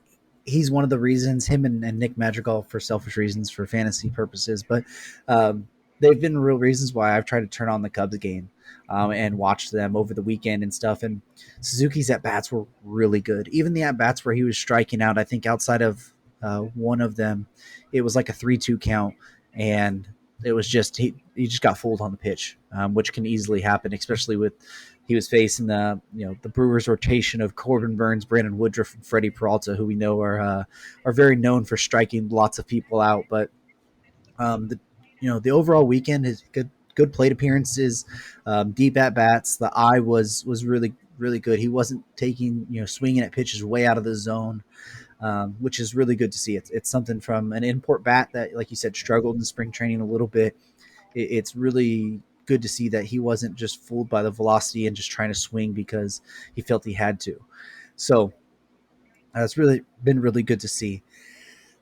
one of the reasons, him and Nick Madrigal, for selfish reasons, for fantasy purposes, but they've been real reasons why I've tried to turn on the Cubs game and watch them over the weekend and stuff. And Suzuki's at bats were really good. Even the at bats where he was striking out, I think outside of one of them, it was like a 3-2 count, and it was just he just got fooled on the pitch, which can easily happen, especially with He was facing the Brewers rotation of Corbin Burns, Brandon Woodruff, and Freddie Peralta, who we know are very known for striking lots of people out. But the overall weekend is good plate appearances, deep at bats. The eye was really good. He wasn't taking swinging at pitches way out of the zone, which is really good to see. It's something from an import bat that, like you said, struggled in spring training a little bit. It's really good to see that he wasn't just fooled by the velocity and just trying to swing because he felt he had to. So it's really been really good to see.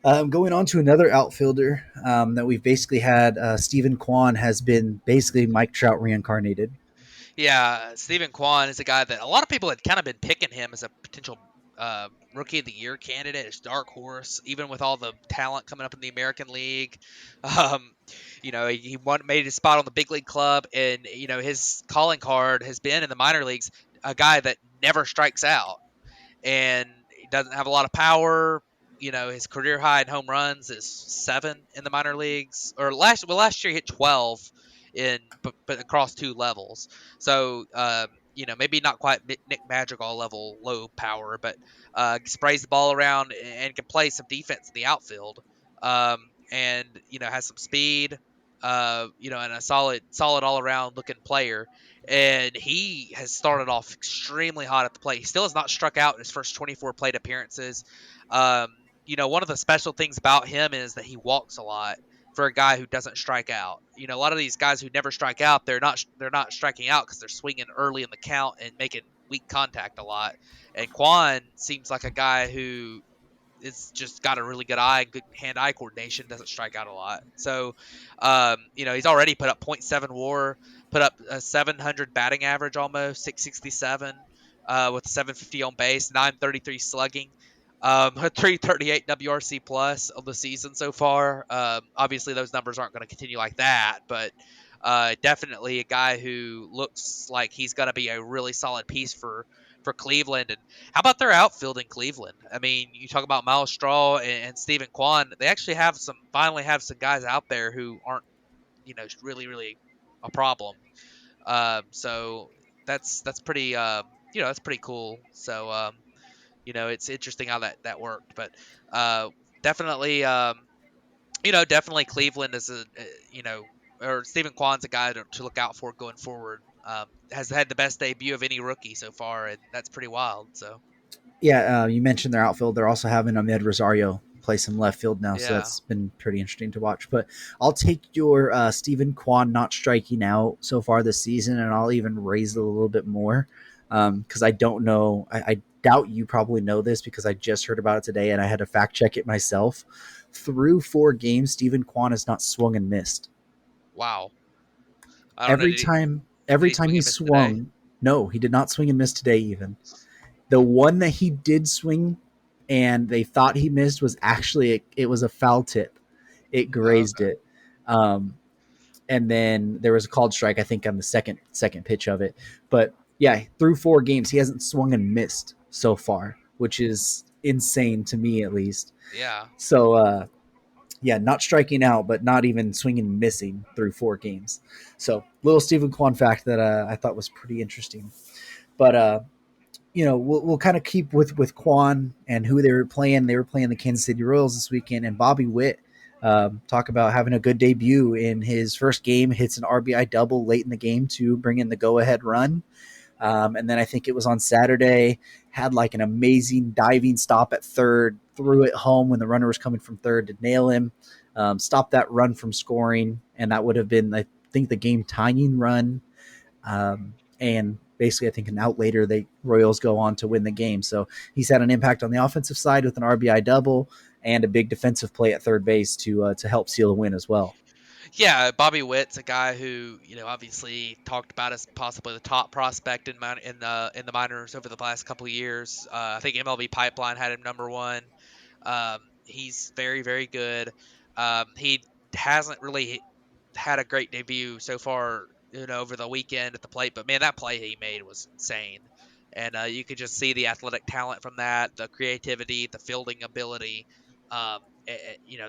Going on to another outfielder that we've basically had, Stephen Kwan has been basically Mike Trout reincarnated. Yeah, Stephen Kwan is a guy that a lot of people had kind of been picking him as a potential rookie of the year candidate, as dark horse, even with all the talent coming up in the American League. Um, made his spot on the big league club, and his calling card has been in the minor leagues a guy that never strikes out, and he doesn't have a lot of power. His career high in home runs is 7 in the minor leagues. Or last year he hit 12 but across 2 levels. So maybe not quite Nick Madrigal level low power, but sprays the ball around and can play some defense in the outfield. And has some speed. And a solid all around looking player, and he has started off extremely hot at the plate. He still has not struck out in his first 24 plate appearances. Um, one of the special things about him is that he walks a lot for a guy who doesn't strike out. A lot of these guys who never strike out, they're not striking out because they're swinging early in the count and making weak contact a lot. And Quan seems like a guy who it's just got a really good eye, good hand-eye coordination, doesn't strike out a lot. So, he's already put up .7 WAR, put up a 700 batting average, almost 667, with 750 on base, 933 slugging, a 338 WRC plus of the season so far. Obviously, those numbers aren't going to continue like that, but definitely a guy who looks like he's going to be a really solid piece for Cleveland. And how about their outfield in Cleveland? I mean, you talk about Miles Straw and Stephen Kwan. They actually finally have some guys out there who aren't, really, really a problem. So that's pretty, that's pretty cool. So, it's interesting how that worked. But definitely, definitely Cleveland is or Stephen Kwan's a guy to look out for going forward. Has had the best debut of any rookie so far, and that's pretty wild. So Yeah, you mentioned their outfield. They're also having Ahmed Rosario play some left field now, so yeah, that's been pretty interesting to watch. But I'll take your Stephen Kwan not striking out so far this season, and I'll even raise it a little bit more because I don't know. I doubt you probably know this because I just heard about it today, and I had to fact check it myself. Through 4 games, Stephen Kwan has not swung and missed. wow. I don't know. Every Did he, time, did every he time swing he and miss today? swung, no, he did not swing and miss today. Even the one that he did swing and they thought he missed was actually it was a foul tip. It Oh, grazed okay. it. Um, and then there was a called strike, I think, on the second pitch of it. But yeah, through 4 games, he hasn't swung and missed so far, which is insane to me at least. Yeah. So yeah, not striking out, but not even swinging and missing through 4 games. So little Stephen Kwan fact that I thought was pretty interesting. But we'll kind of keep with Quan and who they were playing. They were playing the Kansas City Royals this weekend, and Bobby Witt talk about having a good debut in his first game. Hits an RBI double late in the game to bring in the go-ahead run. And then I think it was on Saturday, had like an amazing diving stop at third, threw it home when the runner was coming from third to nail him, stopped that run from scoring, and that would have been, I think, the game tying run. And basically, I think an out later, the Royals go on to win the game. So he's had an impact on the offensive side with an RBI double and a big defensive play at third base to help seal a win as well. Yeah, Bobby Witt's a guy who obviously talked about as possibly the top prospect in the minors over the last couple of years. I think MLB Pipeline had him number one. He's very, very good. He hasn't really had a great debut so far, over the weekend at the plate. But man, that play he made was insane, and you could just see the athletic talent from that, the creativity, the fielding ability. Um,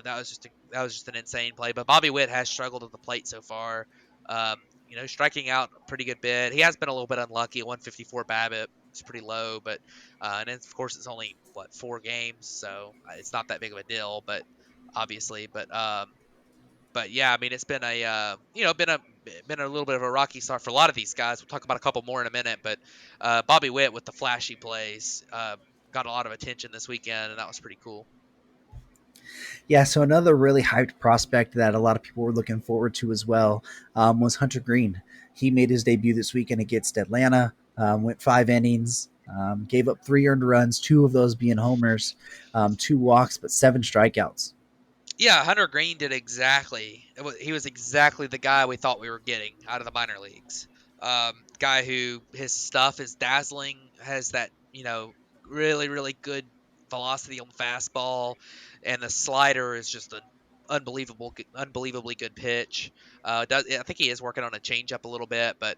that was just an insane play. But Bobby Witt has struggled at the plate so far. Um, striking out a pretty good bit. He has been a little bit unlucky. 154 BABIP is pretty low, but and then, of course, it's only 4 games, so it's not that big of a deal. But obviously, but yeah, I mean, it's been a been a little bit of a rocky start for a lot of these guys. We'll talk about a couple more in a minute, but Bobby Witt with the flashy plays got a lot of attention this weekend, and that was pretty cool. Yeah, so another really hyped prospect that a lot of people were looking forward to as well was Hunter Green. He made his debut this weekend against Atlanta, went 5 innings, gave up 3 earned runs, 2 of those being homers, 2 walks, but 7 strikeouts. Yeah, Hunter Green did exactly. He was exactly the guy we thought we were getting out of the minor leagues. Guy who his stuff is dazzling, has that really really good velocity on the fastball, and the slider is just an unbelievably good pitch. I think he is working on a changeup a little bit, but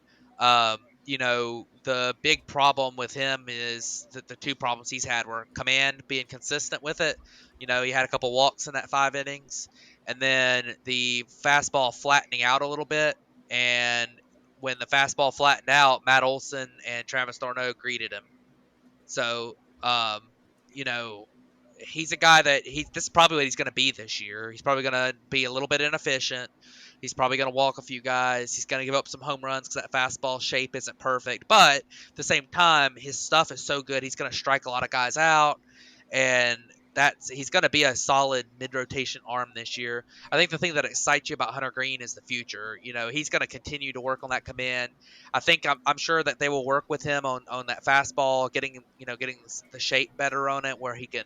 the big problem with him is that the 2 problems he's had were command, being consistent with it. He had a couple walks in that 5 innings, and then the fastball flattening out a little bit. And when the fastball flattened out, Matt Olson and Travis d'Arnaud greeted him. So, you know, he's a guy that this is probably what he's going to be this year. He's probably going to be a little bit inefficient. He's probably going to walk a few guys. He's going to give up some home runs because that fastball shape isn't perfect. But at the same time, his stuff is so good. He's going to strike a lot of guys out, and he's going to be a solid mid-rotation arm this year. I think the thing that excites you about Hunter Green is the future. He's going to continue to work on that command. I'm sure that they will work with him on that fastball, getting the shape better on it, where he can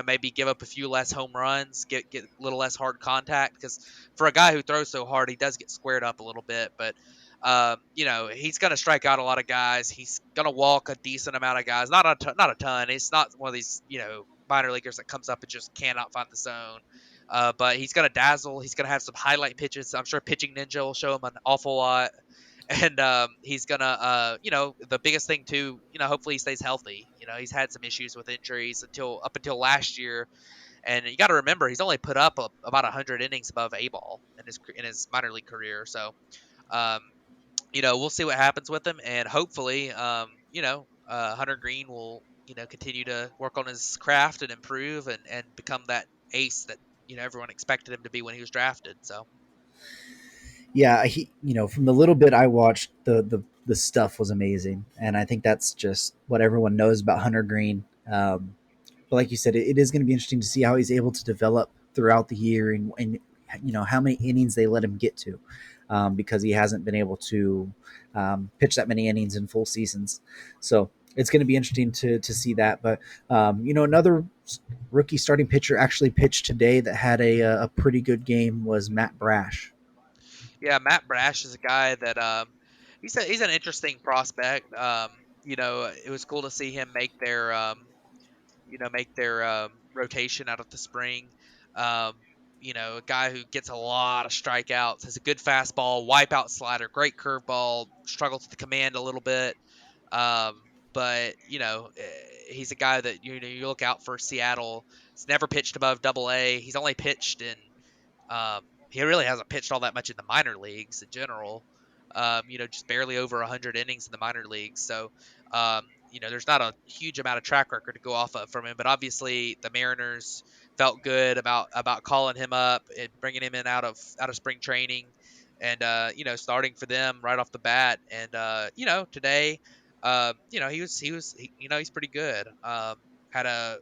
maybe give up a few less home runs, get a little less hard contact, because for a guy who throws so hard, he does get squared up a little bit. But he's going to strike out a lot of guys. He's going to walk a decent amount of guys, not a ton. It's not one of these minor leaguers that comes up and just cannot find the zone. But he's going to dazzle. He's going to have some highlight pitches. I'm sure Pitching Ninja will show him an awful lot. And he's gonna, the biggest thing too, hopefully he stays healthy. He's had some issues with injuries up until last year, and you got to remember he's only put up about 100 innings above A-ball in his minor league career. So, um, we'll see what happens with him, and hopefully, Hunter Green will, continue to work on his craft and improve and become that ace that everyone expected him to be when he was drafted. So. Yeah, from the little bit I watched, the stuff was amazing, and I think that's just what everyone knows about Hunter Green. But like you said, it is going to be interesting to see how he's able to develop throughout the year, and how many innings they let him get to, because he hasn't been able to pitch that many innings in full seasons. So it's going to be interesting to see that. But another rookie starting pitcher actually pitched today that had a pretty good game was Matt Brash. Yeah, Matt Brash is a guy that he's an interesting prospect. It was cool to see him make their rotation out of the spring. A guy who gets a lot of strikeouts, has a good fastball, wipeout slider, great curveball, struggles with the command a little bit. But he's a guy that you look out for Seattle. He's never pitched above Double A. He's only pitched in he really hasn't pitched all that much in the minor leagues in general. Just barely over 100 innings in the minor leagues. So, there's not a huge amount of track record to go off of from him. But obviously, the Mariners felt good about calling him up and bringing him in out of spring training, and starting for them right off the bat. And today, he's pretty good. Had a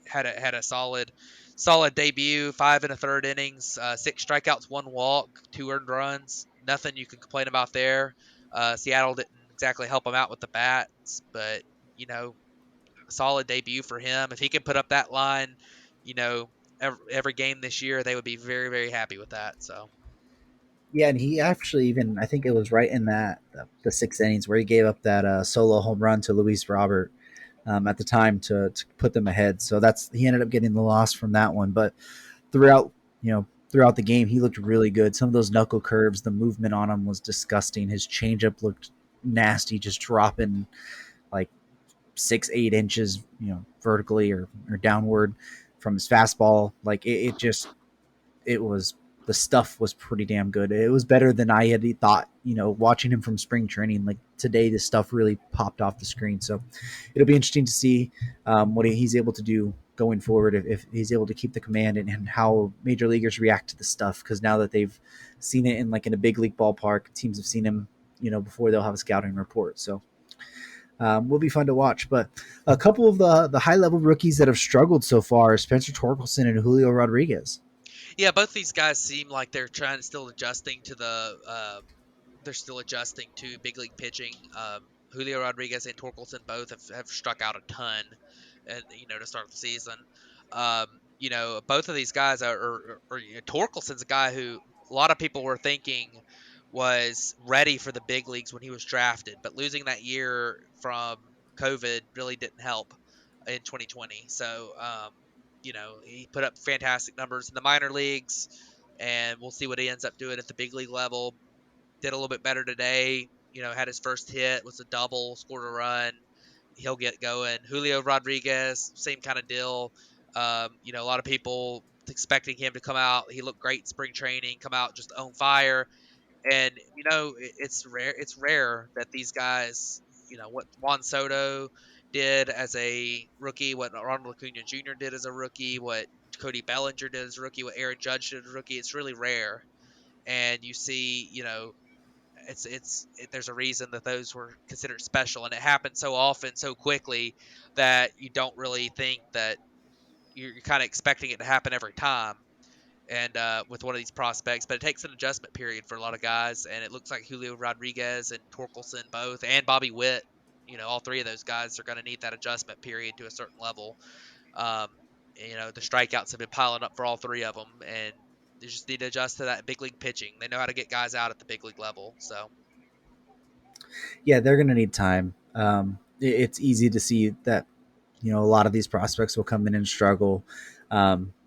had a solid debut, 5 1/3 innings, 6 strikeouts, 1 walk, 2 earned runs. Nothing you can complain about there. Seattle didn't exactly help him out with the bats, but a solid debut for him. If he can put up that line, every game this year, they would be very very happy with that. So. Yeah, and he actually I think it was right in that the 6 innings where he gave up that solo home run to Luis Robert at the time to put them ahead. So he ended up getting the loss from that one. But throughout the game, he looked really good. Some of those knuckle curves, the movement on him was disgusting. His changeup looked nasty, just dropping like 6-8 inches, vertically or downward from his fastball. Like it was the stuff was pretty damn good. It was better than I had thought. Watching him from spring training, like today, the stuff really popped off the screen. So it'll be interesting to see what he's able to do going forward, if he's able to keep the command, and how major leaguers react to the stuff. Because now that they've seen it in a big league ballpark, teams have seen him, before they'll have a scouting report. So will be fun to watch. But a couple of the high level rookies that have struggled so far: Spencer Torkelson and Julio Rodriguez. Yeah, both these guys seem like they're still adjusting to big league pitching. Julio Rodriguez and Torkelson both have struck out a ton, and to start the season. Both of these guys Torkelson's a guy who a lot of people were thinking was ready for the big leagues when he was drafted, but losing that year from COVID really didn't help in 2020. So, he put up fantastic numbers in the minor leagues, and we'll see what he ends up doing at the big league level. Did a little bit better today. Had his first hit, was a double, scored a run. He'll get going. Julio Rodriguez, same kind of deal. A lot of people expecting him to come out. He looked great in spring training, come out just on fire. And it's rare. It's rare that these guys, what Juan Soto did as a rookie, what Ronald Acuna Jr. did as a rookie, what Cody Bellinger did as a rookie, what Aaron Judge did as a rookie. It's really rare, and you see, there's a reason that those were considered special, and it happened so often, so quickly, that you don't really think that you're kind of expecting it to happen every time. And with one of these prospects, but it takes an adjustment period for a lot of guys, and it looks like Julio Rodriguez and Torkelson both, and Bobby Witt, all three of those guys are going to need that adjustment period to a certain level. Um, the strikeouts have been piling up for all three of them, and they just need to adjust to that big league pitching. They know how to get guys out at the big league level. So, Yeah, they're going to need time. It's easy to see that a lot of these prospects will come in and struggle.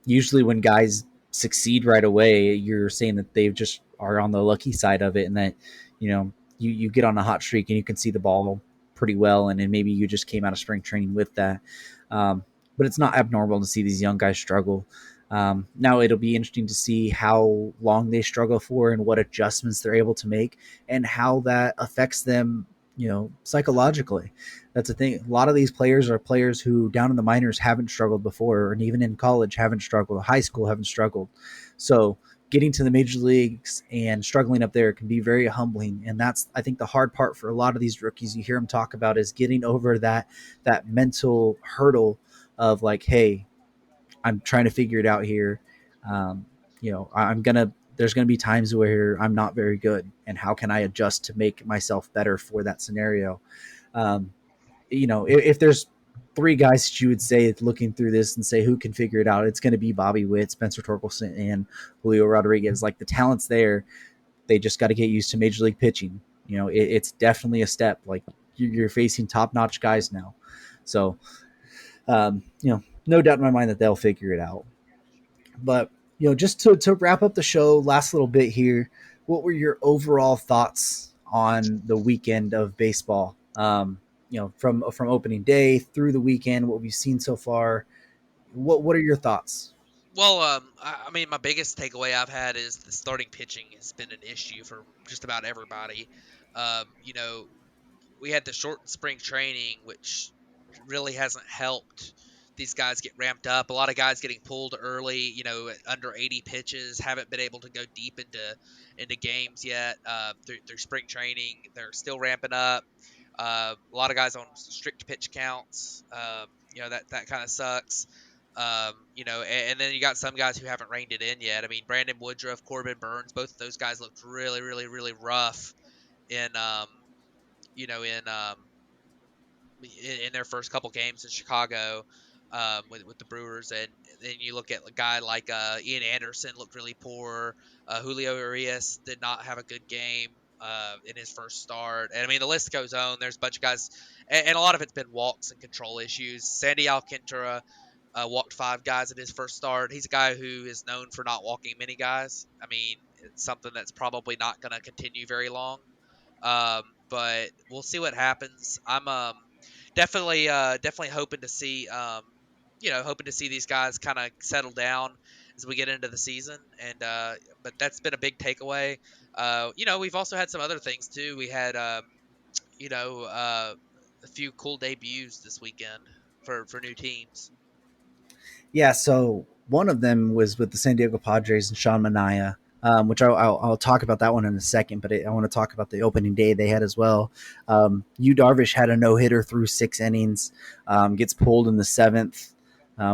Usually, when guys succeed right away, you're saying that they just are on the lucky side of it, and that you get on a hot streak and you can see the ball pretty well, and then maybe you just came out of spring training with that. But it's not abnormal to see these young guys struggle. Now it'll be interesting to see how long they struggle for and what adjustments they're able to make, and how that affects them, psychologically. That's the thing. A lot of these players are players who down in the minors haven't struggled before, and even in college haven't struggled, high school haven't struggled. So getting to the major leagues and struggling up there can be very humbling. And that's, I think, the hard part for a lot of these rookies. You hear them talk about is getting over that mental hurdle of like, hey, I'm trying to figure it out here. There's going to be times where I'm not very good, and how can I adjust to make myself better for that scenario? If there's three guys that you would say looking through this and say who can figure it out, it's going to be Bobby Witt, Spencer Torkelson, and Julio Rodriguez. Like, the talent's there. They just got to get used to major league pitching. It's definitely a step. Like, you're facing top-notch guys now. So, no doubt in my mind that they'll figure it out. But, just to wrap up the show, last little bit here, what were your overall thoughts on the weekend of baseball? From opening day through the weekend, what we've seen so far. What are your thoughts? well, I mean, my biggest takeaway I've had is the starting pitching has been an issue for just about everybody. Um, you know, we had the shortened spring training, which really hasn't helped these guys get ramped up. A lot of guys getting pulled early, at under 80 pitches, haven't been able to go deep into games yet. Through spring training, they're still ramping up. A lot of guys on strict pitch counts. That kind of sucks. And then you got some guys who haven't reined it in yet. I mean, Brandon Woodruff, Corbin Burns, both of those guys looked really, really, really rough in you know in in their first couple games in Chicago, with the Brewers. And then you look at a guy like Ian Anderson looked really poor. Julio Urias did not have a good game in his first start. And I mean, the list goes on. There's a bunch of guys, and a lot of it's been walks and control issues. Sandy Alcantara walked 5 guys in his first start. He's a guy who is known for not walking many guys. I mean, it's something that's probably not going to continue very long. But we'll see what happens. I'm definitely hoping to see these guys kind of settle down. as we get into the season. And but that's been a big takeaway. We've also had some other things too. We had a few cool debuts this weekend for new teams. Yeah, so one of them was with the San Diego Padres and Sean Manaea, which I'll talk about that one in a second, but I want to talk about the opening day they had as well. Yu Darvish had a no-hitter through 6 innings, gets pulled in the 7th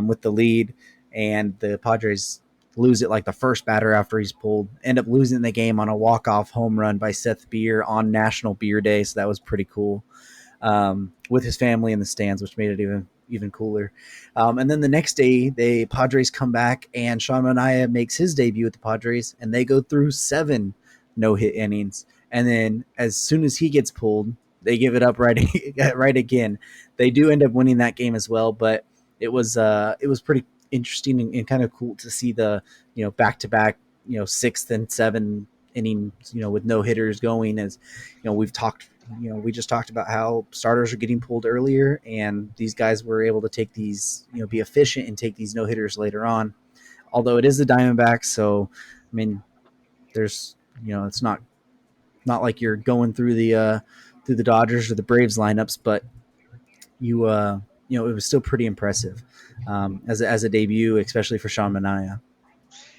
with the lead, and the Padres lose it like the first batter after he's pulled, end up losing the game on a walk-off home run by Seth Beer on National Beer Day, so that was pretty cool. With his family in the stands, which made it even cooler. And then the next day, the Padres come back, and Sean Manaea makes his debut with the Padres, and they go through 7 no-hit innings. And then as soon as he gets pulled, they give it up right again. They do end up winning that game as well, but it was pretty interesting and kind of cool to see the back-to-back 6th and 7 innings with no hitters going. As we just talked about how starters are getting pulled earlier, and these guys were able to take these, be efficient and take these no hitters later on. Although it is the Diamondbacks, so I mean, there's it's not like you're going through the Dodgers or the Braves lineups, but it was still pretty impressive as a debut, especially for Sean Manaea.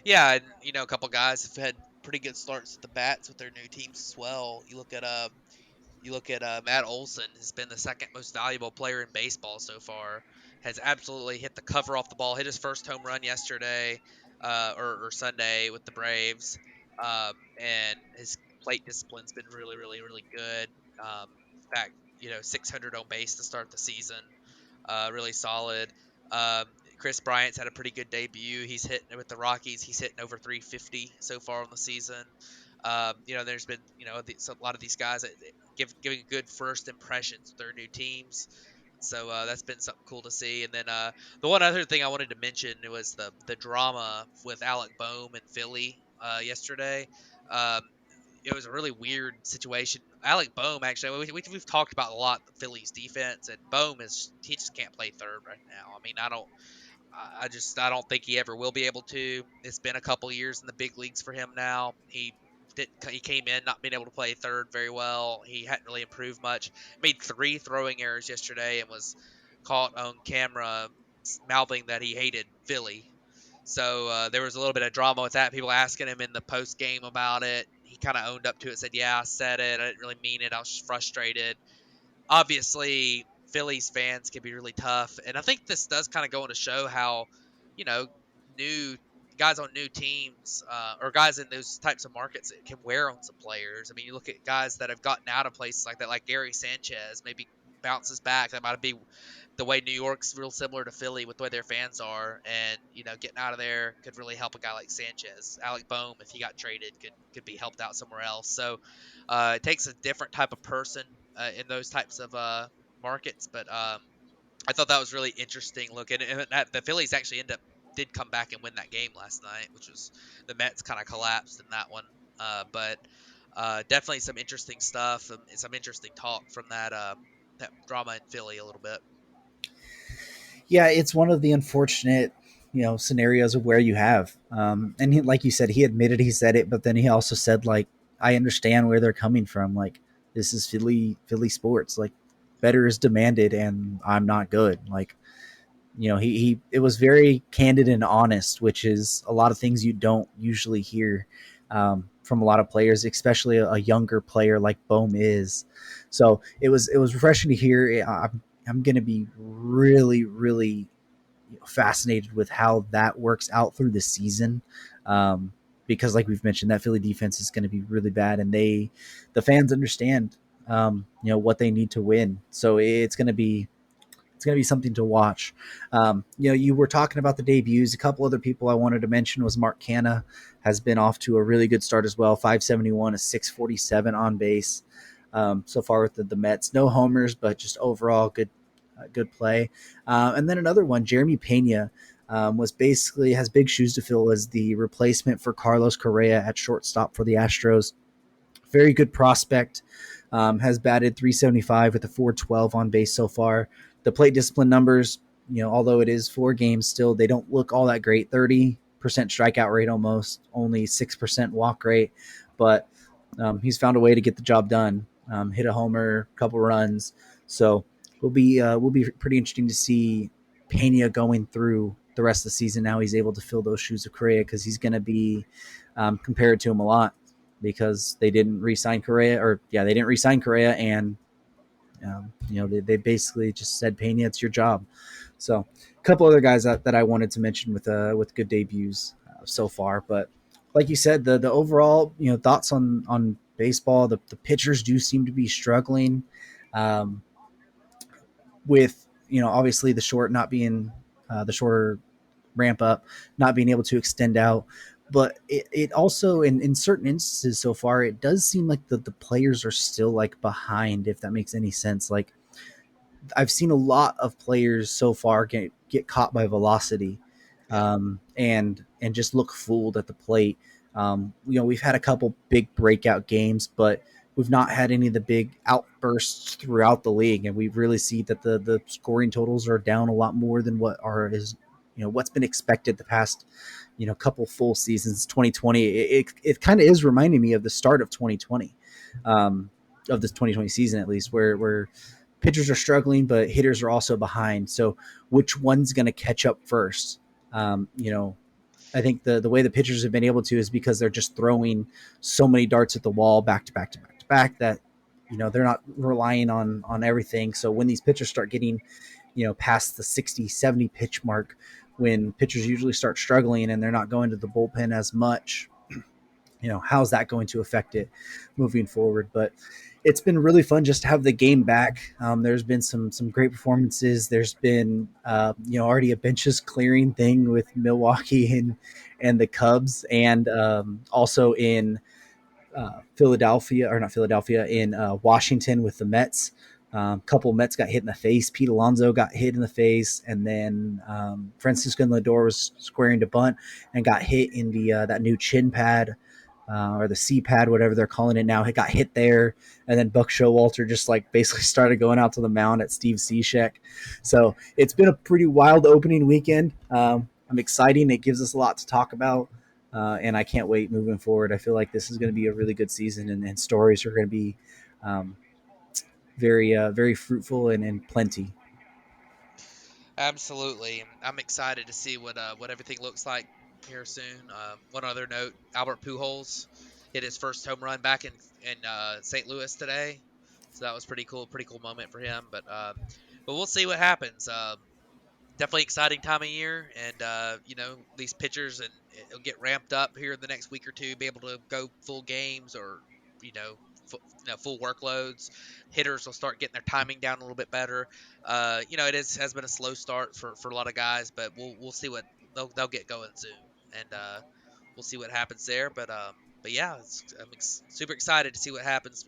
Yeah, and a couple guys have had pretty good starts at the bats with their new teams as well. You look at Matt Olson, has been the second most valuable player in baseball so far. Has absolutely hit the cover off the ball. Hit his first home run yesterday, or Sunday with the Braves, and his plate discipline's been really, really, really good. In fact, 600 on base to start the season, really solid. Um, Chris Bryant's had a pretty good debut. He's hitting with the Rockies. He's hitting over 350 so far on the season. There's been a lot of these guys that giving good first impressions with their new teams. So that's been something cool to see. And then the one other thing I wanted to mention was the drama with Alec Boehm and Philly yesterday. Um, it was a really weird situation. Alec Boehm, actually, we've talked about a lot the Phillies defense, and Boehm he just can't play third right now. I mean, I don't think he ever will be able to. It's been a couple years in the big leagues for him now. He came in not being able to play third very well. He hadn't really improved much. Made 3 throwing errors yesterday and was caught on camera mouthing that he hated Philly. So there was a little bit of drama with that. People asking him in the post game about it. He kind of owned up to it, said, "Yeah, I said it. I didn't really mean it. I was just frustrated." Obviously, Phillies fans can be really tough, and I think this does kind of go on to show how, you know, new guys on new teams or guys in those types of markets can wear on some players. I mean, you look at guys that have gotten out of places like that, like Gary Sanchez, maybe bounces back. That might be the way New York's real similar to Philly with the way their fans are, and getting out of there could really help a guy like Sanchez. Alec Boehm, if he got traded, could be helped out somewhere else. So it takes a different type of person in those types of markets. But I thought that was really interesting. Look, and the Phillies actually did come back and win that game last night, which was the Mets kind of collapsed in that one. But definitely some interesting stuff and some interesting talk from that drama in Philly a little bit. Yeah, it's one of the unfortunate, scenarios of where you have, and like you said, he admitted he said it, but then he also said, like, I understand where they're coming from. Like, this is Philly sports. Like, better is demanded, and I'm not good. Like, he it was very candid and honest, which is a lot of things you don't usually hear from a lot of players, especially a younger player like Boehm is. So it was refreshing to hear. I'm going to be really, really fascinated with how that works out through the season. Because like we've mentioned, that Philly defense is going to be really bad, and the fans understand, what they need to win. So it's going to be something to watch. You were talking about the debuts. A couple other people I wanted to mention was Mark Canha has been off to a really good start as well. 571, a 647 on base so far with the Mets. No homers, but just overall good play. And then another one, Jeremy Pena, has big shoes to fill as the replacement for Carlos Correa at shortstop for the Astros. Very good prospect. Has batted 375 with a 412 on base so far. The plate discipline numbers, although it is 4 games still, they don't look all that great. 30 strikeout rate, almost only 6% walk rate, but he's found a way to get the job done. Hit a homer, couple runs, so will be pretty interesting to see Pena going through the rest of the season. Now he's able to fill those shoes of Correa, because he's going to be compared to him a lot, because they didn't re-sign Correa, and they basically just said, Pena, it's your job. So a couple other guys that I wanted to mention with good debuts so far. But like you said, the overall thoughts on baseball. The pitchers do seem to be struggling with obviously the shorter ramp up, not being able to extend out. But it also, in certain instances so far, it does seem like the players are still like behind, if that makes any sense. Like, I've seen a lot of players so far get caught by velocity, and just look fooled at the plate. We've had a couple big breakout games, but we've not had any of the big outbursts throughout the league, and we really see that the scoring totals are down a lot more than what's been expected the past couple full seasons. 2020, it kind of is reminding me of the start of 2020, of this 2020 season, at least, where pitchers are struggling, but hitters are also behind. So which one's going to catch up first? I think the way the pitchers have been able to is because they're just throwing so many darts at the wall back to back to back to back, that they're not relying on everything. So when these pitchers start getting past the 60, 70 pitch mark, when pitchers usually start struggling and they're not going to the bullpen as much, how's that going to affect it moving forward? But it's been really fun just to have the game back. There's been some great performances. There's been already a benches clearing thing with Milwaukee and the Cubs, and also in Washington with the Mets. Couple Mets got hit in the face. Pete Alonso got hit in the face, and then Francisco Lindor was squaring to bunt and got hit in the that new chin pad, or the C pad, whatever they're calling it now. It got hit there, and then Buck Showalter just like basically started going out to the mound at Steve Cishek. So it's been a pretty wild opening weekend. I'm excited. It gives us a lot to talk about. And I can't wait moving forward. I feel like this is going to be a really good season, and stories are going to be very fruitful and plenty. Absolutely. I'm excited to see what everything looks like here soon. One other note: Albert Pujols hit his first home run back in St. Louis today, so that was pretty cool. Pretty cool moment for him. But we'll see what happens. Definitely exciting time of year, and these pitchers, and it'll get ramped up here in the next week or two, be able to go full games, or full workloads. Hitters will start getting their timing down a little bit better. It has been a slow start for a lot of guys, but we'll see what they'll get going soon, and we'll see what happens there. But yeah, I'm super excited to see what happens.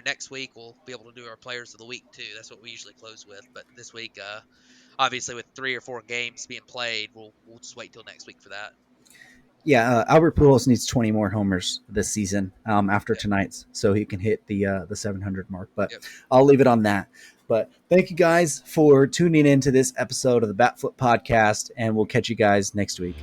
Next week we'll be able to do our players of the week too. That's what we usually close with, but this week, obviously with 3 or 4 games being played, we'll just wait till next week for that. Yeah, Albert Pujols needs 20 more homers this season after tonight's, so he can hit the 700 mark. But I'll leave it on that. But thank you guys for tuning in to this episode of the Batflip Podcast, and we'll catch you guys next week.